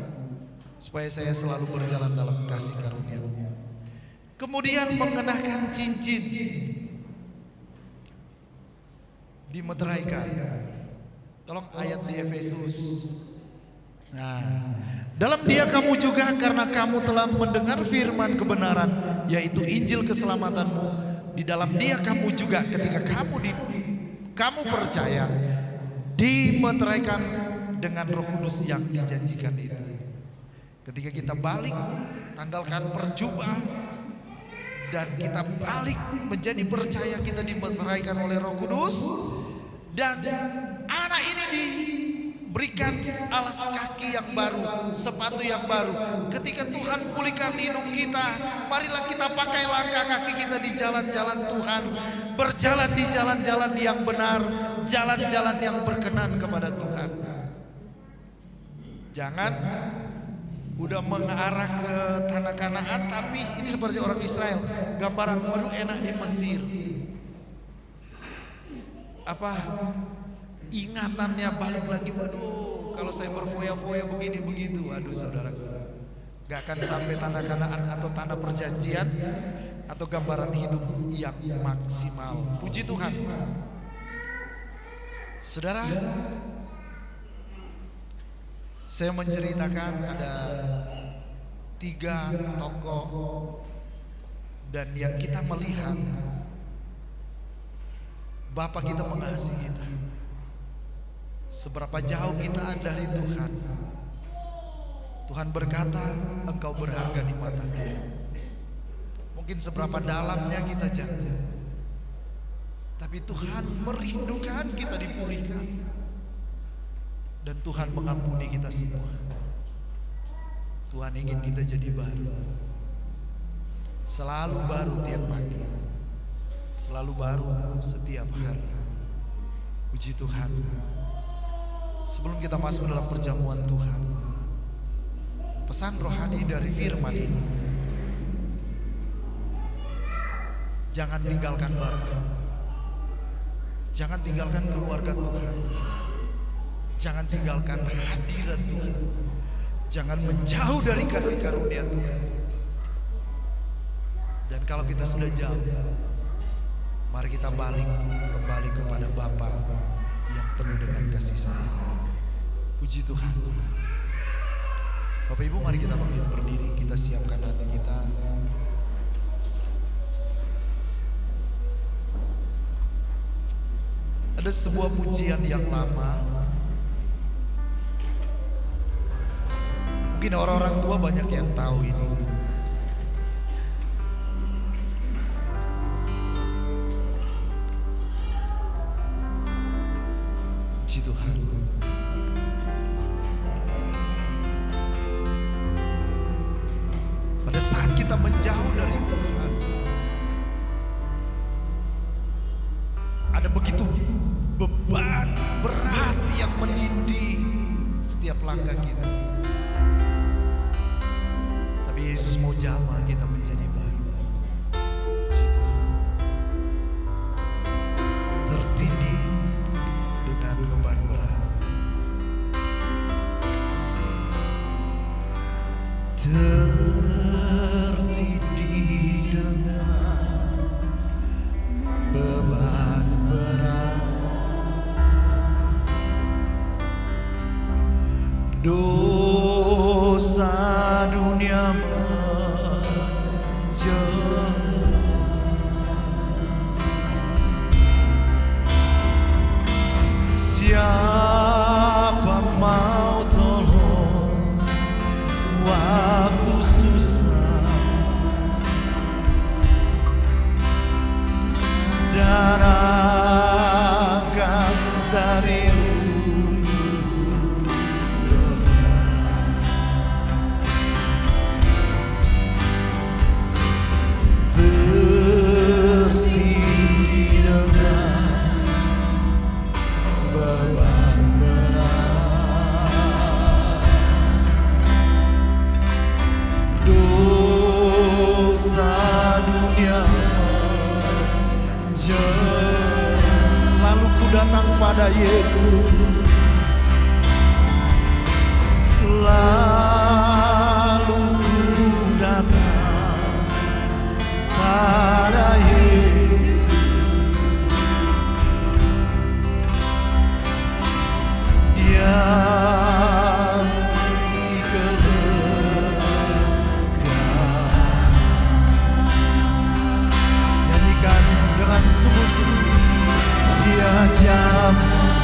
Speaker 3: supaya saya selalu berjalan dalam kasih karunia. Kemudian mengenakan cincin, dimeteraikan. Tolong ayat di Efesus. Nah, dalam dia kamu juga, karena kamu telah mendengar firman kebenaran, yaitu Injil keselamatanmu. Di dalam dia kamu juga, ketika kamu percaya, dimeteraikan dengan Roh Kudus yang dijanjikan itu. Ketika kita balik, tanggalkan perjubah, dan kita balik menjadi percaya, kita dimeteraikan oleh Roh Kudus, dan anak ini diberikan alas kaki yang baru, sepatu yang baru. Ketika Tuhan pulihkan hidup kita, marilah kita pakai langkah kaki kita di jalan-jalan Tuhan, berjalan di jalan-jalan yang benar, jalan-jalan yang berkenan kepada Tuhan. Jangan udah mengarah ke tanah Kanaan, tapi ini seperti orang Israel, gambaran baru enak di Mesir. Apa ingatannya balik lagi, waduh kalau saya berfoya-foya begini begitu, waduh saudara, gak akan sampai tanah Kanaan atau tanah perjanjian atau gambaran hidup yang maksimal. Puji Tuhan. Saudara, saya menceritakan ada 3 tokoh dan yang kita melihat Bapa kita mengasihi kita. Seberapa jauh kita dari Tuhan. Tuhan berkata, engkau berharga di mataku. Mungkin seberapa dalamnya kita jatuh, tapi Tuhan merindukan kita dipulihkan. Dan Tuhan mengampuni kita semua. Tuhan ingin kita jadi baru. Selalu baru tiap pagi, selalu baru setiap hari. Puji Tuhan. Sebelum kita masuk dalam perjamuan Tuhan, pesan rohani dari firman ini, jangan tinggalkan Bapa, jangan tinggalkan keluarga Tuhan, jangan tinggalkan hadirat Tuhan, jangan menjauh dari kasih karunia Tuhan. Dan kalau kita sudah jauh, mari kita balik kembali kepada Bapa yang penuh dengan kasih sayang. Puji Tuhan. Bapak Ibu, mari kita bangkit berdiri, kita siapkan hati kita. Ada sebuah pujian yang lama. Mungkin orang-orang tua banyak yang tahu ini. Puji Tuhan. Pada saat kita menjauh dari Tuhan, ada begitu beban berat yang menindih setiap langkah kita. Tapi Yesus mau jamah kita menjadi baru. Tertindih dengan beban berat. Tertindih dengan beban berat. Dosa dunia menjerat. Siapa mau tolong waktu susah, dan angkat dari lalu ku datang pada Yesus, lalu ku datang pada Yesus. Dia beri kelegaan. Nyanyikan dengan sungguh-sungguh. Dia jamah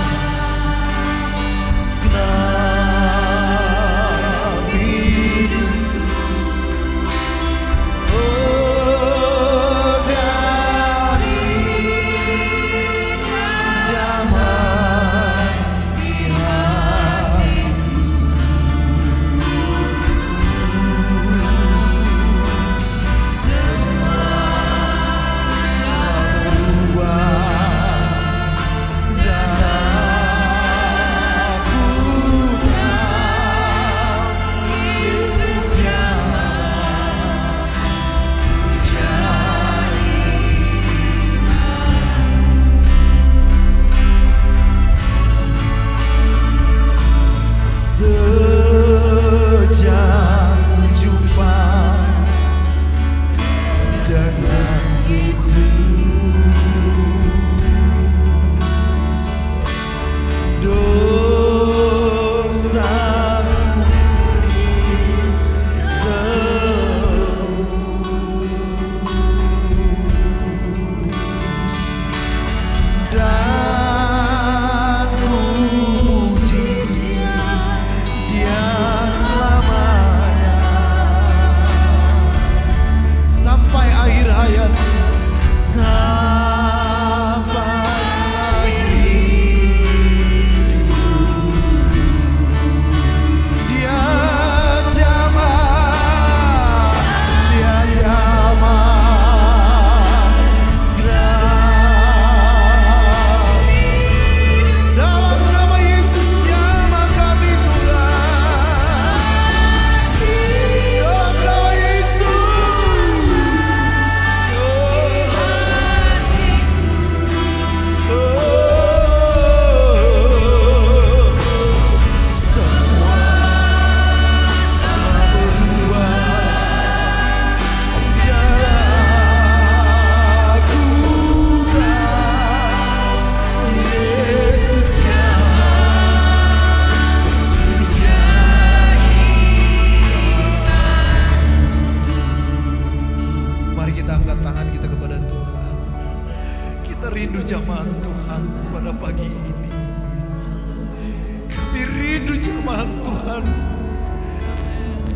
Speaker 3: Tuhan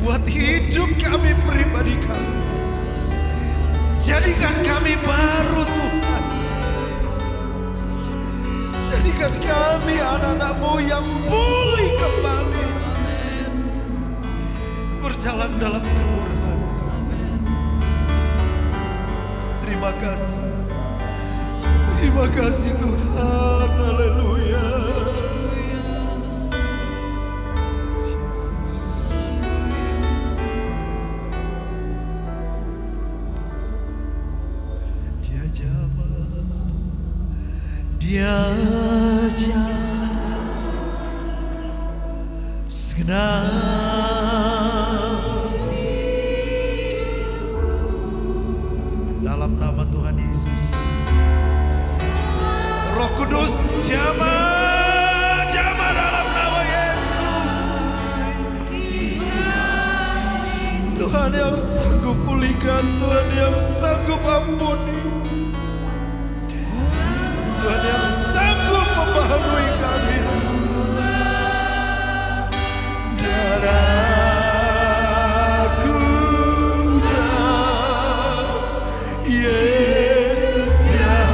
Speaker 3: buat hidup kami pribadi kami. Jadikan kami baru Tuhan. Jadikan kami anak-anak-Mu yang pulih kembali, berjalan dalam kemurahan. Terima kasih. Terima kasih Tuhan. Haleluya. Yesus. Dia jawab. Dia jawab. Segenap dalam nama Tuhan Yesus. Roh Kudus jamah dalam nama Yesus. Tuhan yang sanggup pulihkan, Tuhan yang sanggup ampuni, Tuhan yang sanggup membaharui kami. Dan aku tahu Yesus yang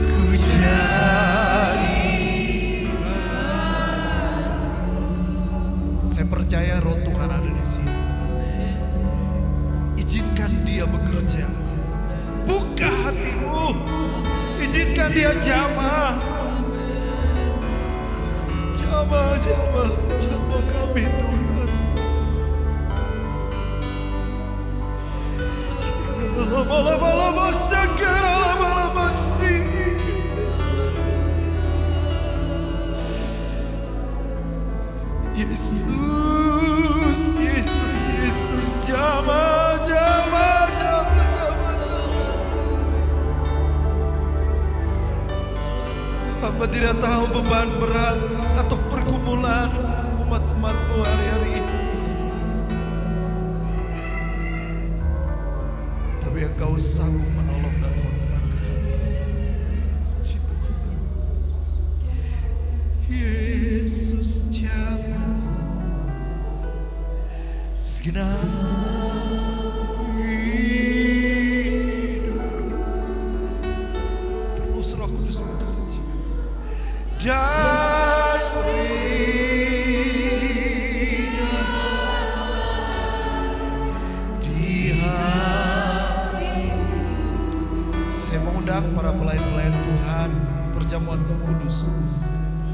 Speaker 3: ku jadi. Saya percaya roh Tuhan ada di sini. Izinkan Dia bekerja. Buka hatimu. Izinkan Dia jamah. Jamah kami Tuhan. Yesus, jamah. Hamba tidak tahu beban berat atau pergumulan umat-umat-Mu hari-hari ini. Tapi Engkau sanggup menolong dan menguatkan. Yesus jamah segenap hidup. Terus Roh Kudus bekerja. Dan di hati. Saya mengundang para pelayan-pelayan Tuhan perjamuan kudus.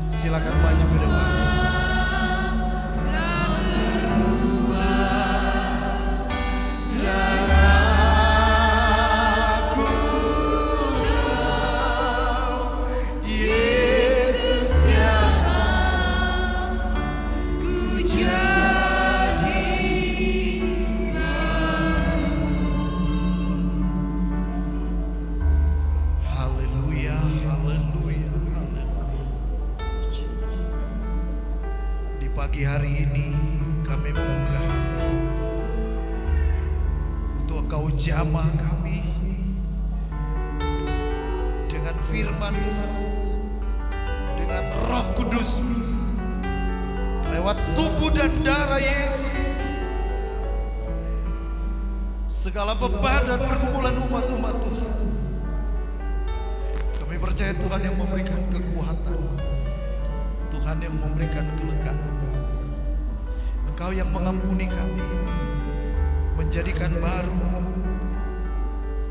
Speaker 3: Silakan maju ke depan. Pagi hari ini kami membuka hati untuk Engkau jamah kami dengan firman-Mu, dengan Roh Kudus, lewat tubuh dan darah Yesus. Segala beban dan pergumulan umat-umat Tuhan, kami percaya Tuhan yang memberikan kekuatan, Tuhan yang memberikan kelegaan. Engkau yang mengampuni kami, menjadikan baru,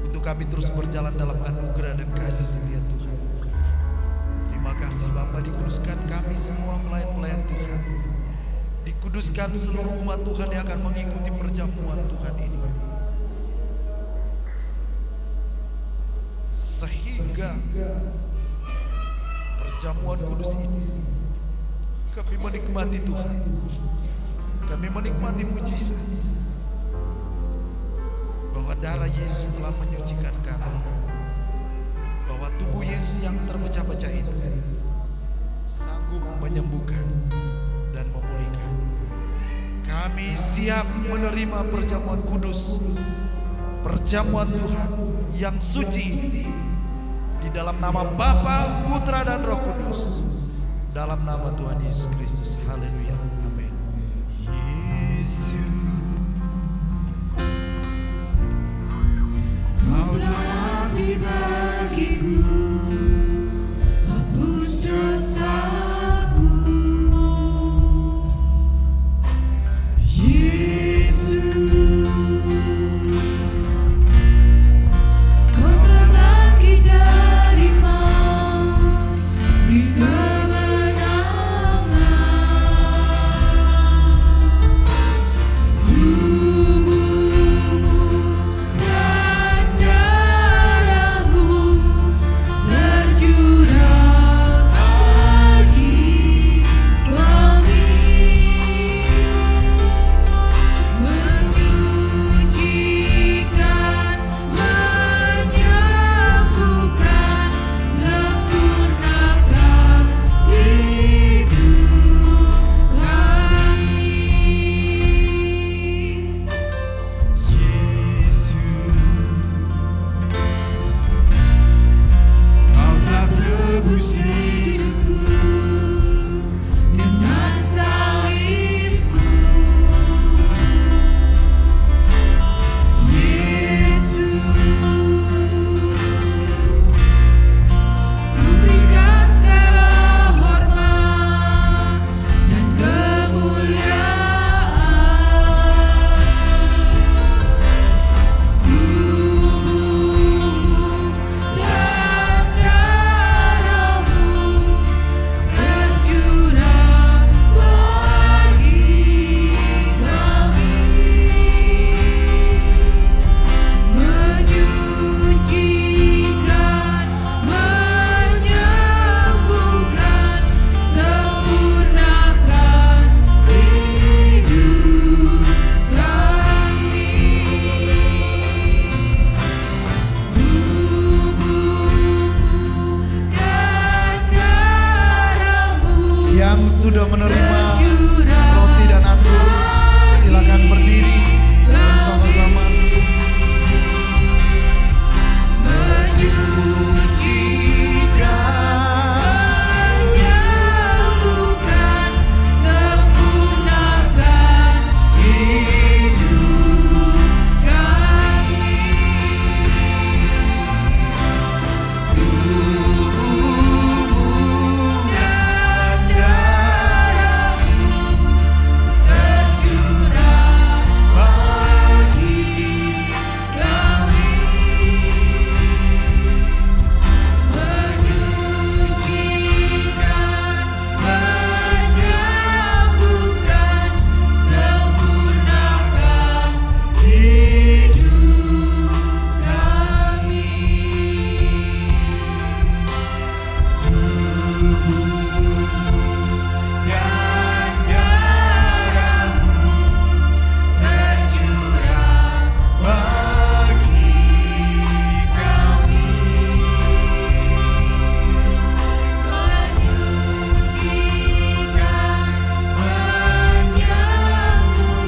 Speaker 3: untuk kami terus berjalan dalam anugerah dan kasih setia Tuhan. Terima kasih Bapa, dikuduskan kami semua pelayan-pelayan Tuhan. Dikuduskan seluruh umat Tuhan yang akan mengikuti perjamuan Tuhan ini. Sehingga perjamuan kudus ini kami menikmati Tuhan. Kami menikmati mujizat bahwa darah Yesus telah menyucikan kami, bahwa tubuh Yesus yang terpecah-pecah itu sanggup menyembuhkan dan memulihkan. Kami siap menerima perjamuan kudus, perjamuan Tuhan yang suci di dalam nama Bapa, Putra dan Roh Kudus. dalam nama Tuhan Yesus Kristus. Haleluya. Amin. Yesus, Kau telah mati bagiku, hapus dosaku. Yesus, Kau telah bangkit dari maut, beri kemenangan. Tubuhmu dan darahmu tercurah bagi kami, menyucikan, menyembuhkan, sempurnakan hidup kami. Yesus, Kau telah tebus hidupku dengan salib-Mu. Yesus, Ku berikan segala hormat dan kemuliaan. Tubuhmu dan darahmu tercurah bagi kami, menyucikan, menyembuhkan, sempurnakan hidup kami. Tubuhmu dan darahmu yang sudah menerima roti dan anggur, silakan berdiri bersama-sama. Menyucikan,
Speaker 1: menyembuhkan, sempurnakan hidup kami. Tubuhmu dan darahmu tercurah bagi kami, menyucikan, menyembuhkan, sempurnakan hidup kami. Tubuhmu dan darahmu tercurah bagi kami, menyucikan,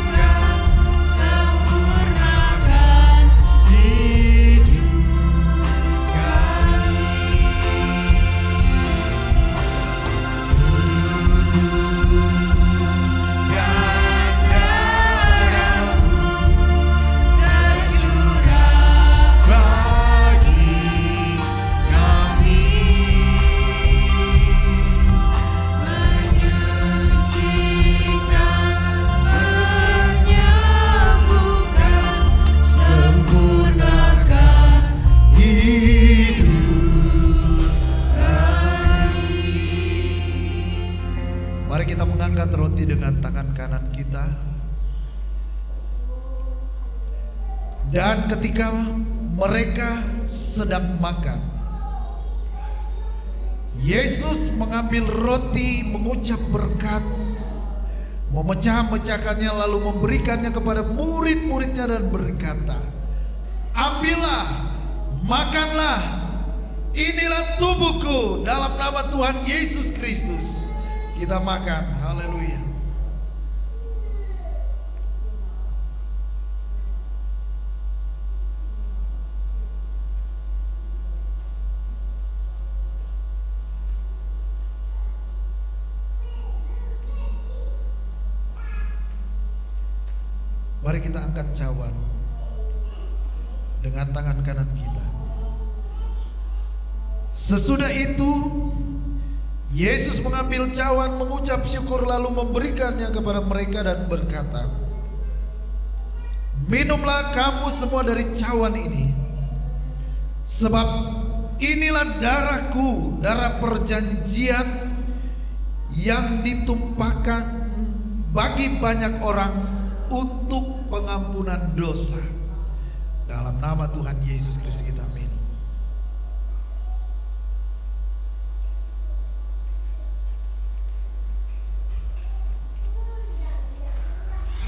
Speaker 1: menyembuhkan, sempurnakan hidup kami. Dan darahmu tercurah bagi kami, menyucikan, menyembuhkan, sempurnakan hidup kami.
Speaker 3: Mari kita mengangkat roti dengan tangan kanan kita. Dan ketika mereka sedang makan, Yesus mengambil roti, mengucap berkat, memecah-mecahkannya lalu memberikannya kepada murid-muridnya dan berkata, "Ambillah, makanlah, inilah tubuhku." Dalam nama Tuhan Yesus Kristus kita makan. Haleluya. Mari kita angkat cawan dengan tangan kanan kita. Sesudah itu Yesus mengambil cawan, mengucap syukur, lalu memberikannya kepada mereka dan berkata, "Minumlah kamu semua dari cawan ini, sebab inilah darahku, darah perjanjian yang ditumpahkan bagi banyak orang untuk pengampunan dosa." Dalam nama Tuhan Yesus Kristus kita minum.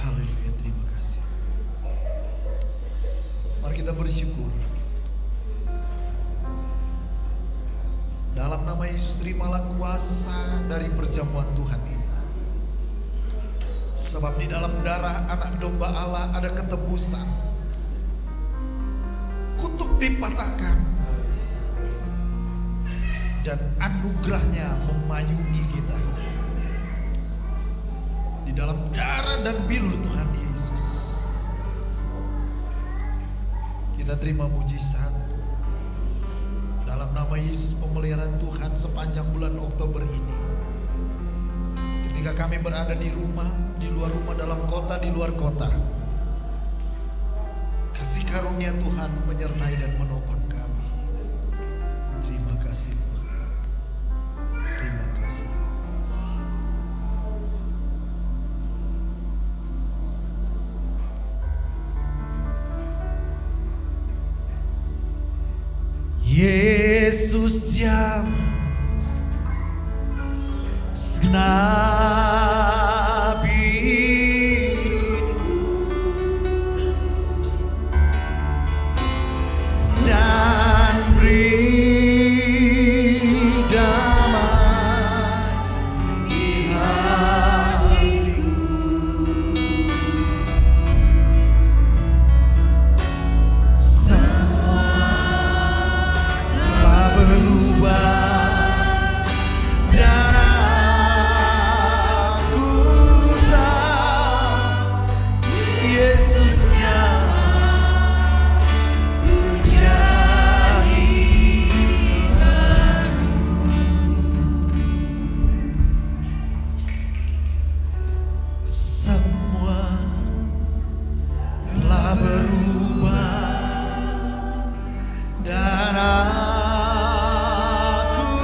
Speaker 3: Haleluya, terima kasih. Mari kita bersyukur. Dalam nama Yesus, terimalah kuasa dari perjamuan Tuhan ini. Sebab di dalam darah anak domba Allah ada ketebusan. Kutuk dipatahkan dan anugerahnya memayungi kita. Di dalam darah dan bilur Tuhan Yesus, kita terima mujizat. Dalam nama Yesus, pemeliharaan Tuhan sepanjang bulan Oktober ini. Ketika kami berada di rumah, di luar rumah, dalam kota, di luar kota, kasih karunia Tuhan menyertai dan menopang kami. Terima kasih Tuhan. Terima kasih. Yesus jam segenap hidupku dan beri damai di hatiku. Semua telah berubah dan aku tahu Yesusnya ku jadi baru. Semua telah berubah dan aku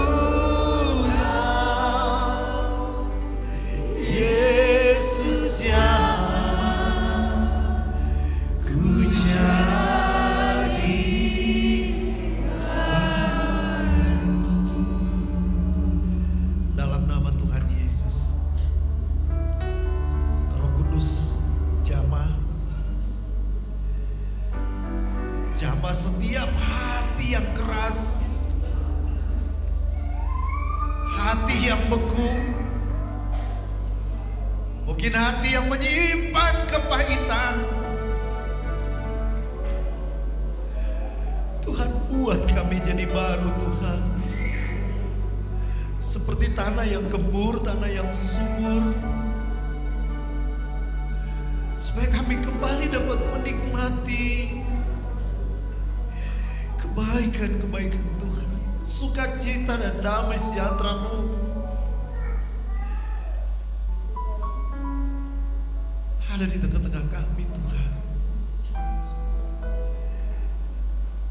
Speaker 3: tahu Yesusnya ku jadi baru. Dalam nama Tuhan Yesus, Roh Kudus jamah setiap hati yang keras, hati yang beku, mungkin hati yang menyimpan kepahitan. Tuhan, buat kami jadi baru Tuhan, seperti tanah yang gembur, tanah yang subur, supaya kami kembali dapat menikmati kebaikan-kebaikan Tuhan, sukacita dan damai sejahtera-Mu. Ada di tengah-tengah kami Tuhan.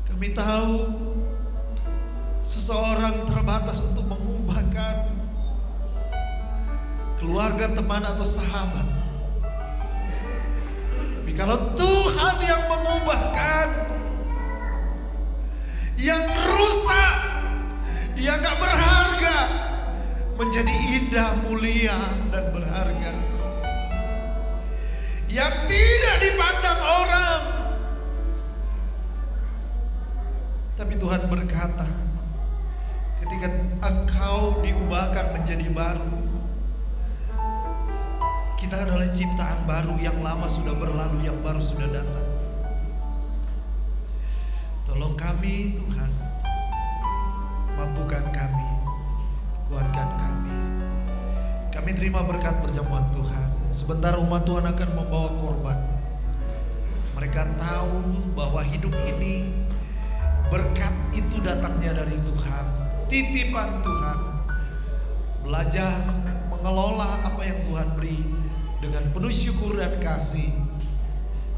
Speaker 3: Kami tahu seseorang terbatas untuk mengubahkan keluarga, teman atau sahabat. Tapi kalau Tuhan yang mengubahkan yang rusak, yang gak berharga, menjadi indah, mulia, dan berharga, yang tidak dipandang orang. Tapi Tuhan berkata, ketika engkau diubahkan menjadi baru, kita adalah ciptaan baru, yang lama sudah berlalu, yang baru sudah datang. Tolong kami Tuhan, mampukan kami, kuatkan kami. Kami terima berkat perjamuan Tuhan. Sebentar umat Tuhan akan membawa korban. Mereka tahu bahwa hidup ini berkat itu datangnya dari Tuhan, titipan Tuhan. Belajar mengelola apa yang Tuhan beri dengan penuh syukur dan kasih.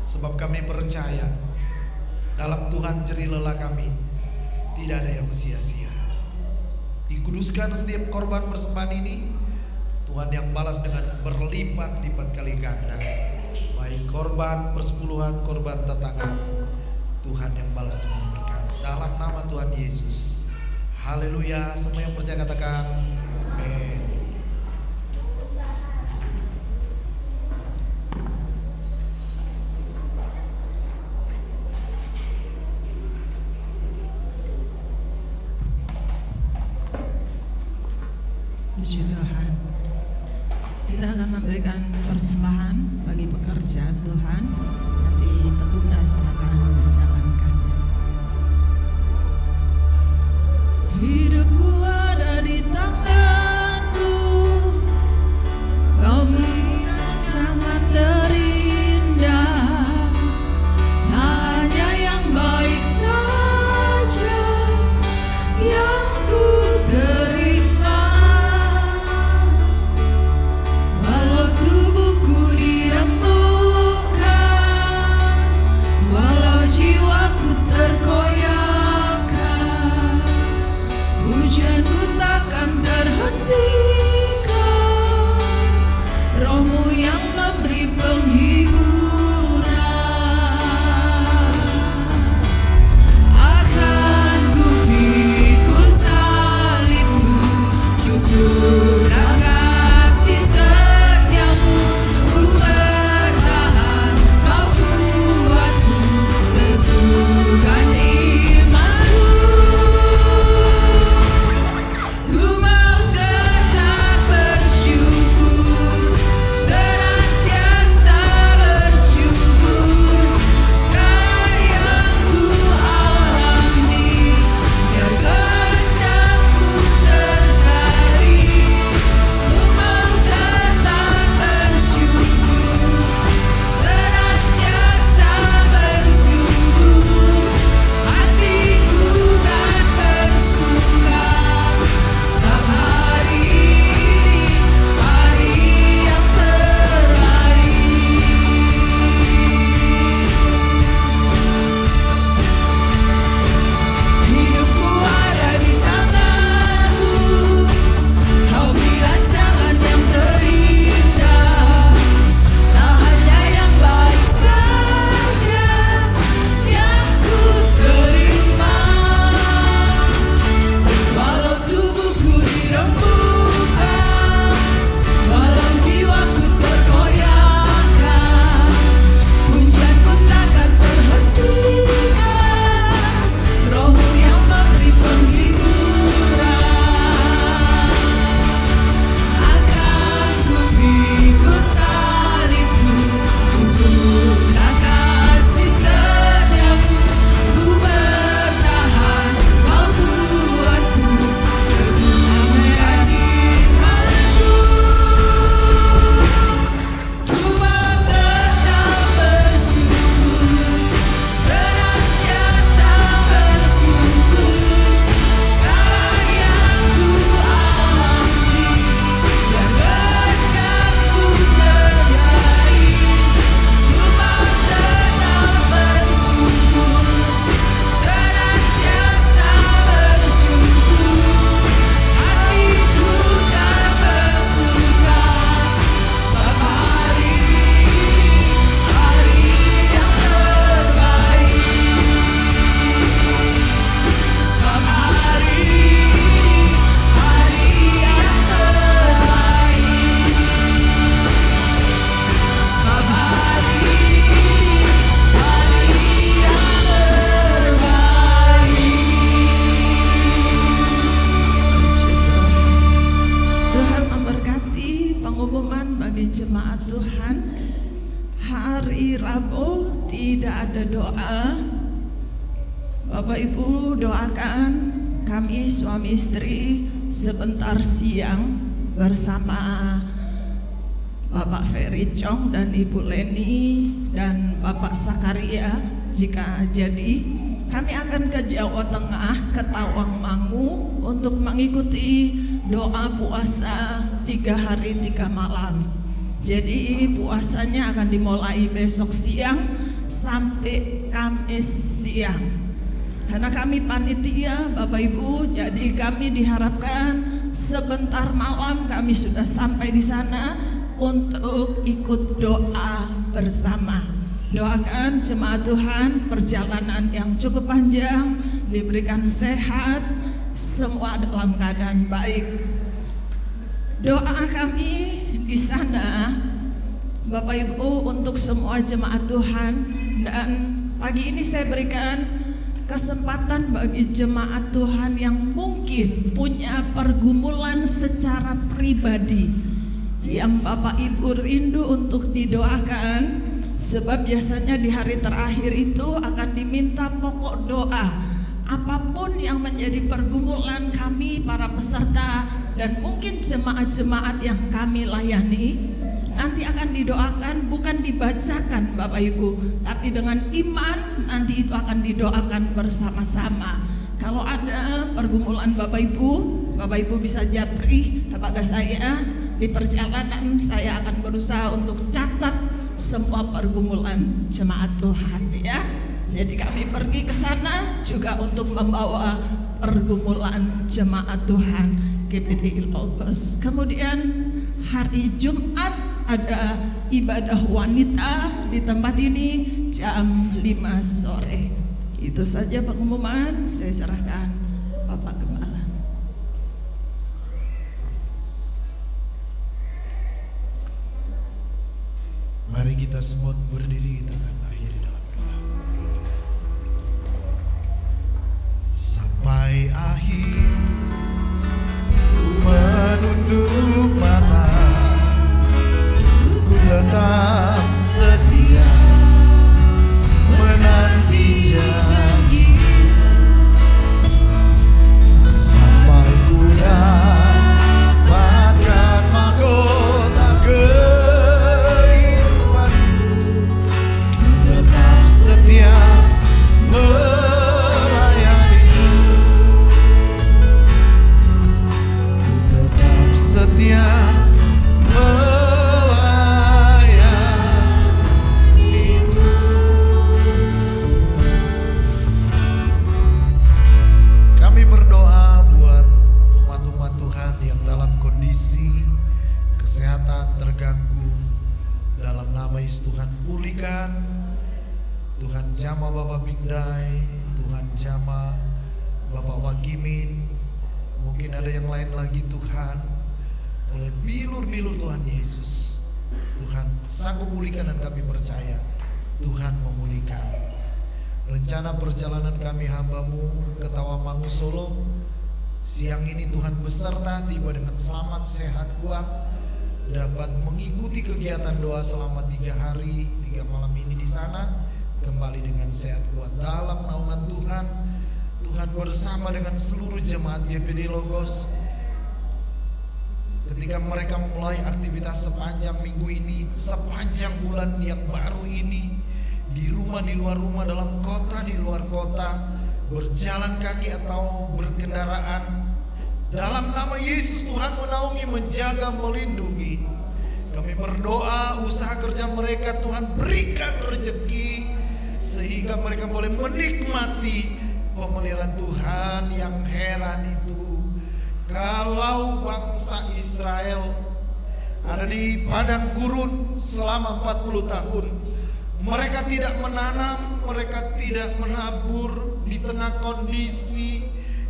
Speaker 3: Sebab kami percaya dalam Tuhan jerih lelah kami tidak ada yang sia-sia. Dikuduskan setiap korban persembahan ini, Tuhan yang balas dengan berlipat-lipat kali ganda. Baik korban persepuluhan, korban tatangan, Tuhan yang balas dengan berkat. Dalam nama Tuhan Yesus. Haleluya. Semua yang percaya katakan amin.
Speaker 1: Puji Tuhan. Kita akan memberikan persembahan bagi pekerjaan Tuhan. Nanti petugas akan menjalankannya. Hidupku ada di tangan-Mu, Kau beri rancangan terindah. Tak hanya yang baik saja yang ku terima. Walau tubuhku diremukkan, walau jiwaku terkoyakkan, pujianku takkan terhentikan. Roh-Mu yang memberi penghiburan. Akan ku pikul salib-Mu, syukur dan kasih setia-Mu. Ku bertahan, Kau kuatku, teguhkan imanku. Ku mau tetap bersyukur, senantiasa bersyukur. Sekarang yang ku alami, biar kehendakmu tersari. Ku mau tetap bersyukur, senantiasa bersyukur. Hatiku kan bersuka setiap hari yang terbaik. Hidupku ada di tangan-Mu, Kau beri rancangan yang terindah. Tak hanya yang baik saja yang ku terima. Walau tubuhku diremukkan, walau jiwaku terkoyakkan, pujianku takkan terhentikan. Roh-Mu yang memberi penghiburan. Akan ku pikul salib-Mu, syukur dan kasih setia-Mu. Ku bertahan, Kau kuatku, teguhkan imanku. Ku mau tetap bersyukur, senantiasa bersyukur. Sekarang yang ku alami, biar kehendakmu tersari. Ku mau tetap bersyukur, senantiasa bersyukur. Hatiku kan bersuka setiap hari yang terbaik. Setiap hari yang terbaik. Setiap hari yang terbaik. Tuhan memberkati pengumuman bagi jemaat Tuhan. Hari Rabu tidak ada doa. Bapak Ibu doakan kami suami istri sebentar siang bersama Bapak Ferry Chong dan Ibu Leni dan Bapak Sakaria, jika jadi kami akan ke Jawa Tengah, ke Tawangmangu untuk mengikuti doa puasa 3 hari 3 malam. Jadi puasanya akan dimulai besok siang sampai Kamis siang. Karena kami panitia Bapak Ibu, jadi kami diharapkan sebentar malam kami sudah sampai di sana untuk ikut doa bersama. Doakan jemaat Tuhan perjalanan yang cukup panjang, diberikan sehat, semua dalam keadaan baik. Doa kami di sana Bapak Ibu untuk semua jemaat Tuhan, dan pagi ini saya berikan kesempatan bagi jemaat Tuhan yang mungkin punya pergumulan secara pribadi, yang Bapak Ibu rindu untuk didoakan. Sebab biasanya di hari terakhir itu akan diminta pokok doa. Apapun yang menjadi pergumulan kami para peserta dan mungkin jemaat-jemaat yang kami layani, nanti akan didoakan, bukan dibacakan Bapak Ibu, tapi dengan iman nanti itu akan didoakan bersama-sama. Kalau ada pergumulan Bapak Ibu bisa japri kepada saya. Di perjalanan saya akan berusaha untuk catat semua pergumulan jemaat Tuhan, ya. Jadi kami pergi ke sana juga untuk membawa pergumulan jemaat Tuhan GPD Logos. Kemudian hari Jumat ada ibadah wanita di tempat ini jam 5 sore. Itu saja pengumuman, saya serahkan Bapak Gembala.
Speaker 3: Mari kita semua berdiri, kita akan akhiri dalam doa. Sampai akhir ku menutup mata, ku tetap setia menanti janji-Mu, sampai ku dapatkan mahkota kehidupanku. Ku tetap setia melayani-Mu, ku tetap setia Tuhan pulihkan, Tuhan jamah Bapak Pindai, Tuhan jamah Bapak Wakimin, mungkin ada yang lain lagi Tuhan, oleh bilur-bilur Tuhan Yesus, Tuhan sanggup pulihkan dan kami percaya Tuhan memulihkan. Rencana perjalanan kami hamba-Mu ke Tawangmangu Solo siang ini Tuhan beserta tiba dengan selamat, sehat, kuat, dapat mengikuti kegiatan doa selama 3 hari 3 malam ini di sana, kembali dengan sehat kuat dalam naungan Tuhan. Tuhan bersama dengan seluruh jemaat GPD Logos ketika mereka memulai aktivitas sepanjang minggu ini, sepanjang bulan yang baru ini, di rumah, di luar rumah, dalam kota, di luar kota, berjalan kaki atau berkendaraan. Dalam nama Yesus Tuhan menaungi, menjaga, melindungi. Kami berdoa usaha kerja mereka Tuhan berikan rezeki sehingga mereka boleh menikmati pemeliharaan Tuhan. Yang heran itu kalau bangsa Israel ada di padang gurun selama 40 tahun, mereka tidak menanam, mereka tidak menabur di tengah kondisi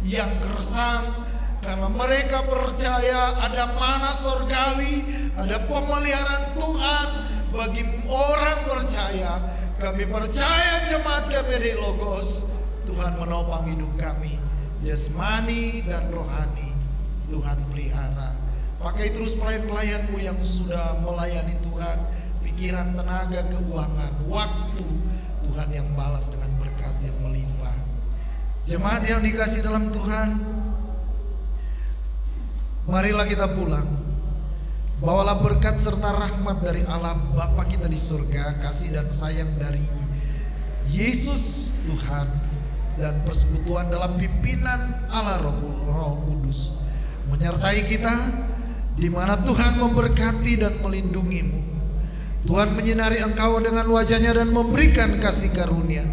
Speaker 3: yang gersang, karena mereka percaya ada mana sorgawi, ada pemeliharaan Tuhan bagi orang percaya. Kami percaya jemaat GPD Logos, Tuhan menopang hidup kami, jasmani dan rohani, Tuhan pelihara. Pakai terus pelayan-pelayan-Mu yang sudah melayani Tuhan, pikiran, tenaga, keuangan, waktu, Tuhan yang balas dengan berkat yang melimpah. Jemaat yang dikasih dalam Tuhan, marilah kita pulang Bawalah berkat serta rahmat dari Allah Bapa kita di surga, kasih dan sayang dari Yesus Tuhan, dan persekutuan dalam pimpinan Allah Roh Kudus menyertai kita, di mana Tuhan memberkati dan melindungimu. Tuhan menyinari engkau dengan wajahnya dan memberikan kasih karunia.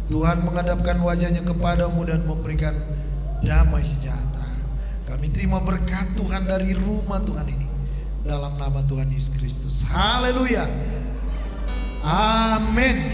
Speaker 3: Tuhan menghadapkan wajahnya kepadamu dan memberikan damai sejahtera. Kami terima berkat Tuhan dari rumah Tuhan ini, dalam nama Tuhan Yesus Kristus. Haleluya. Amin.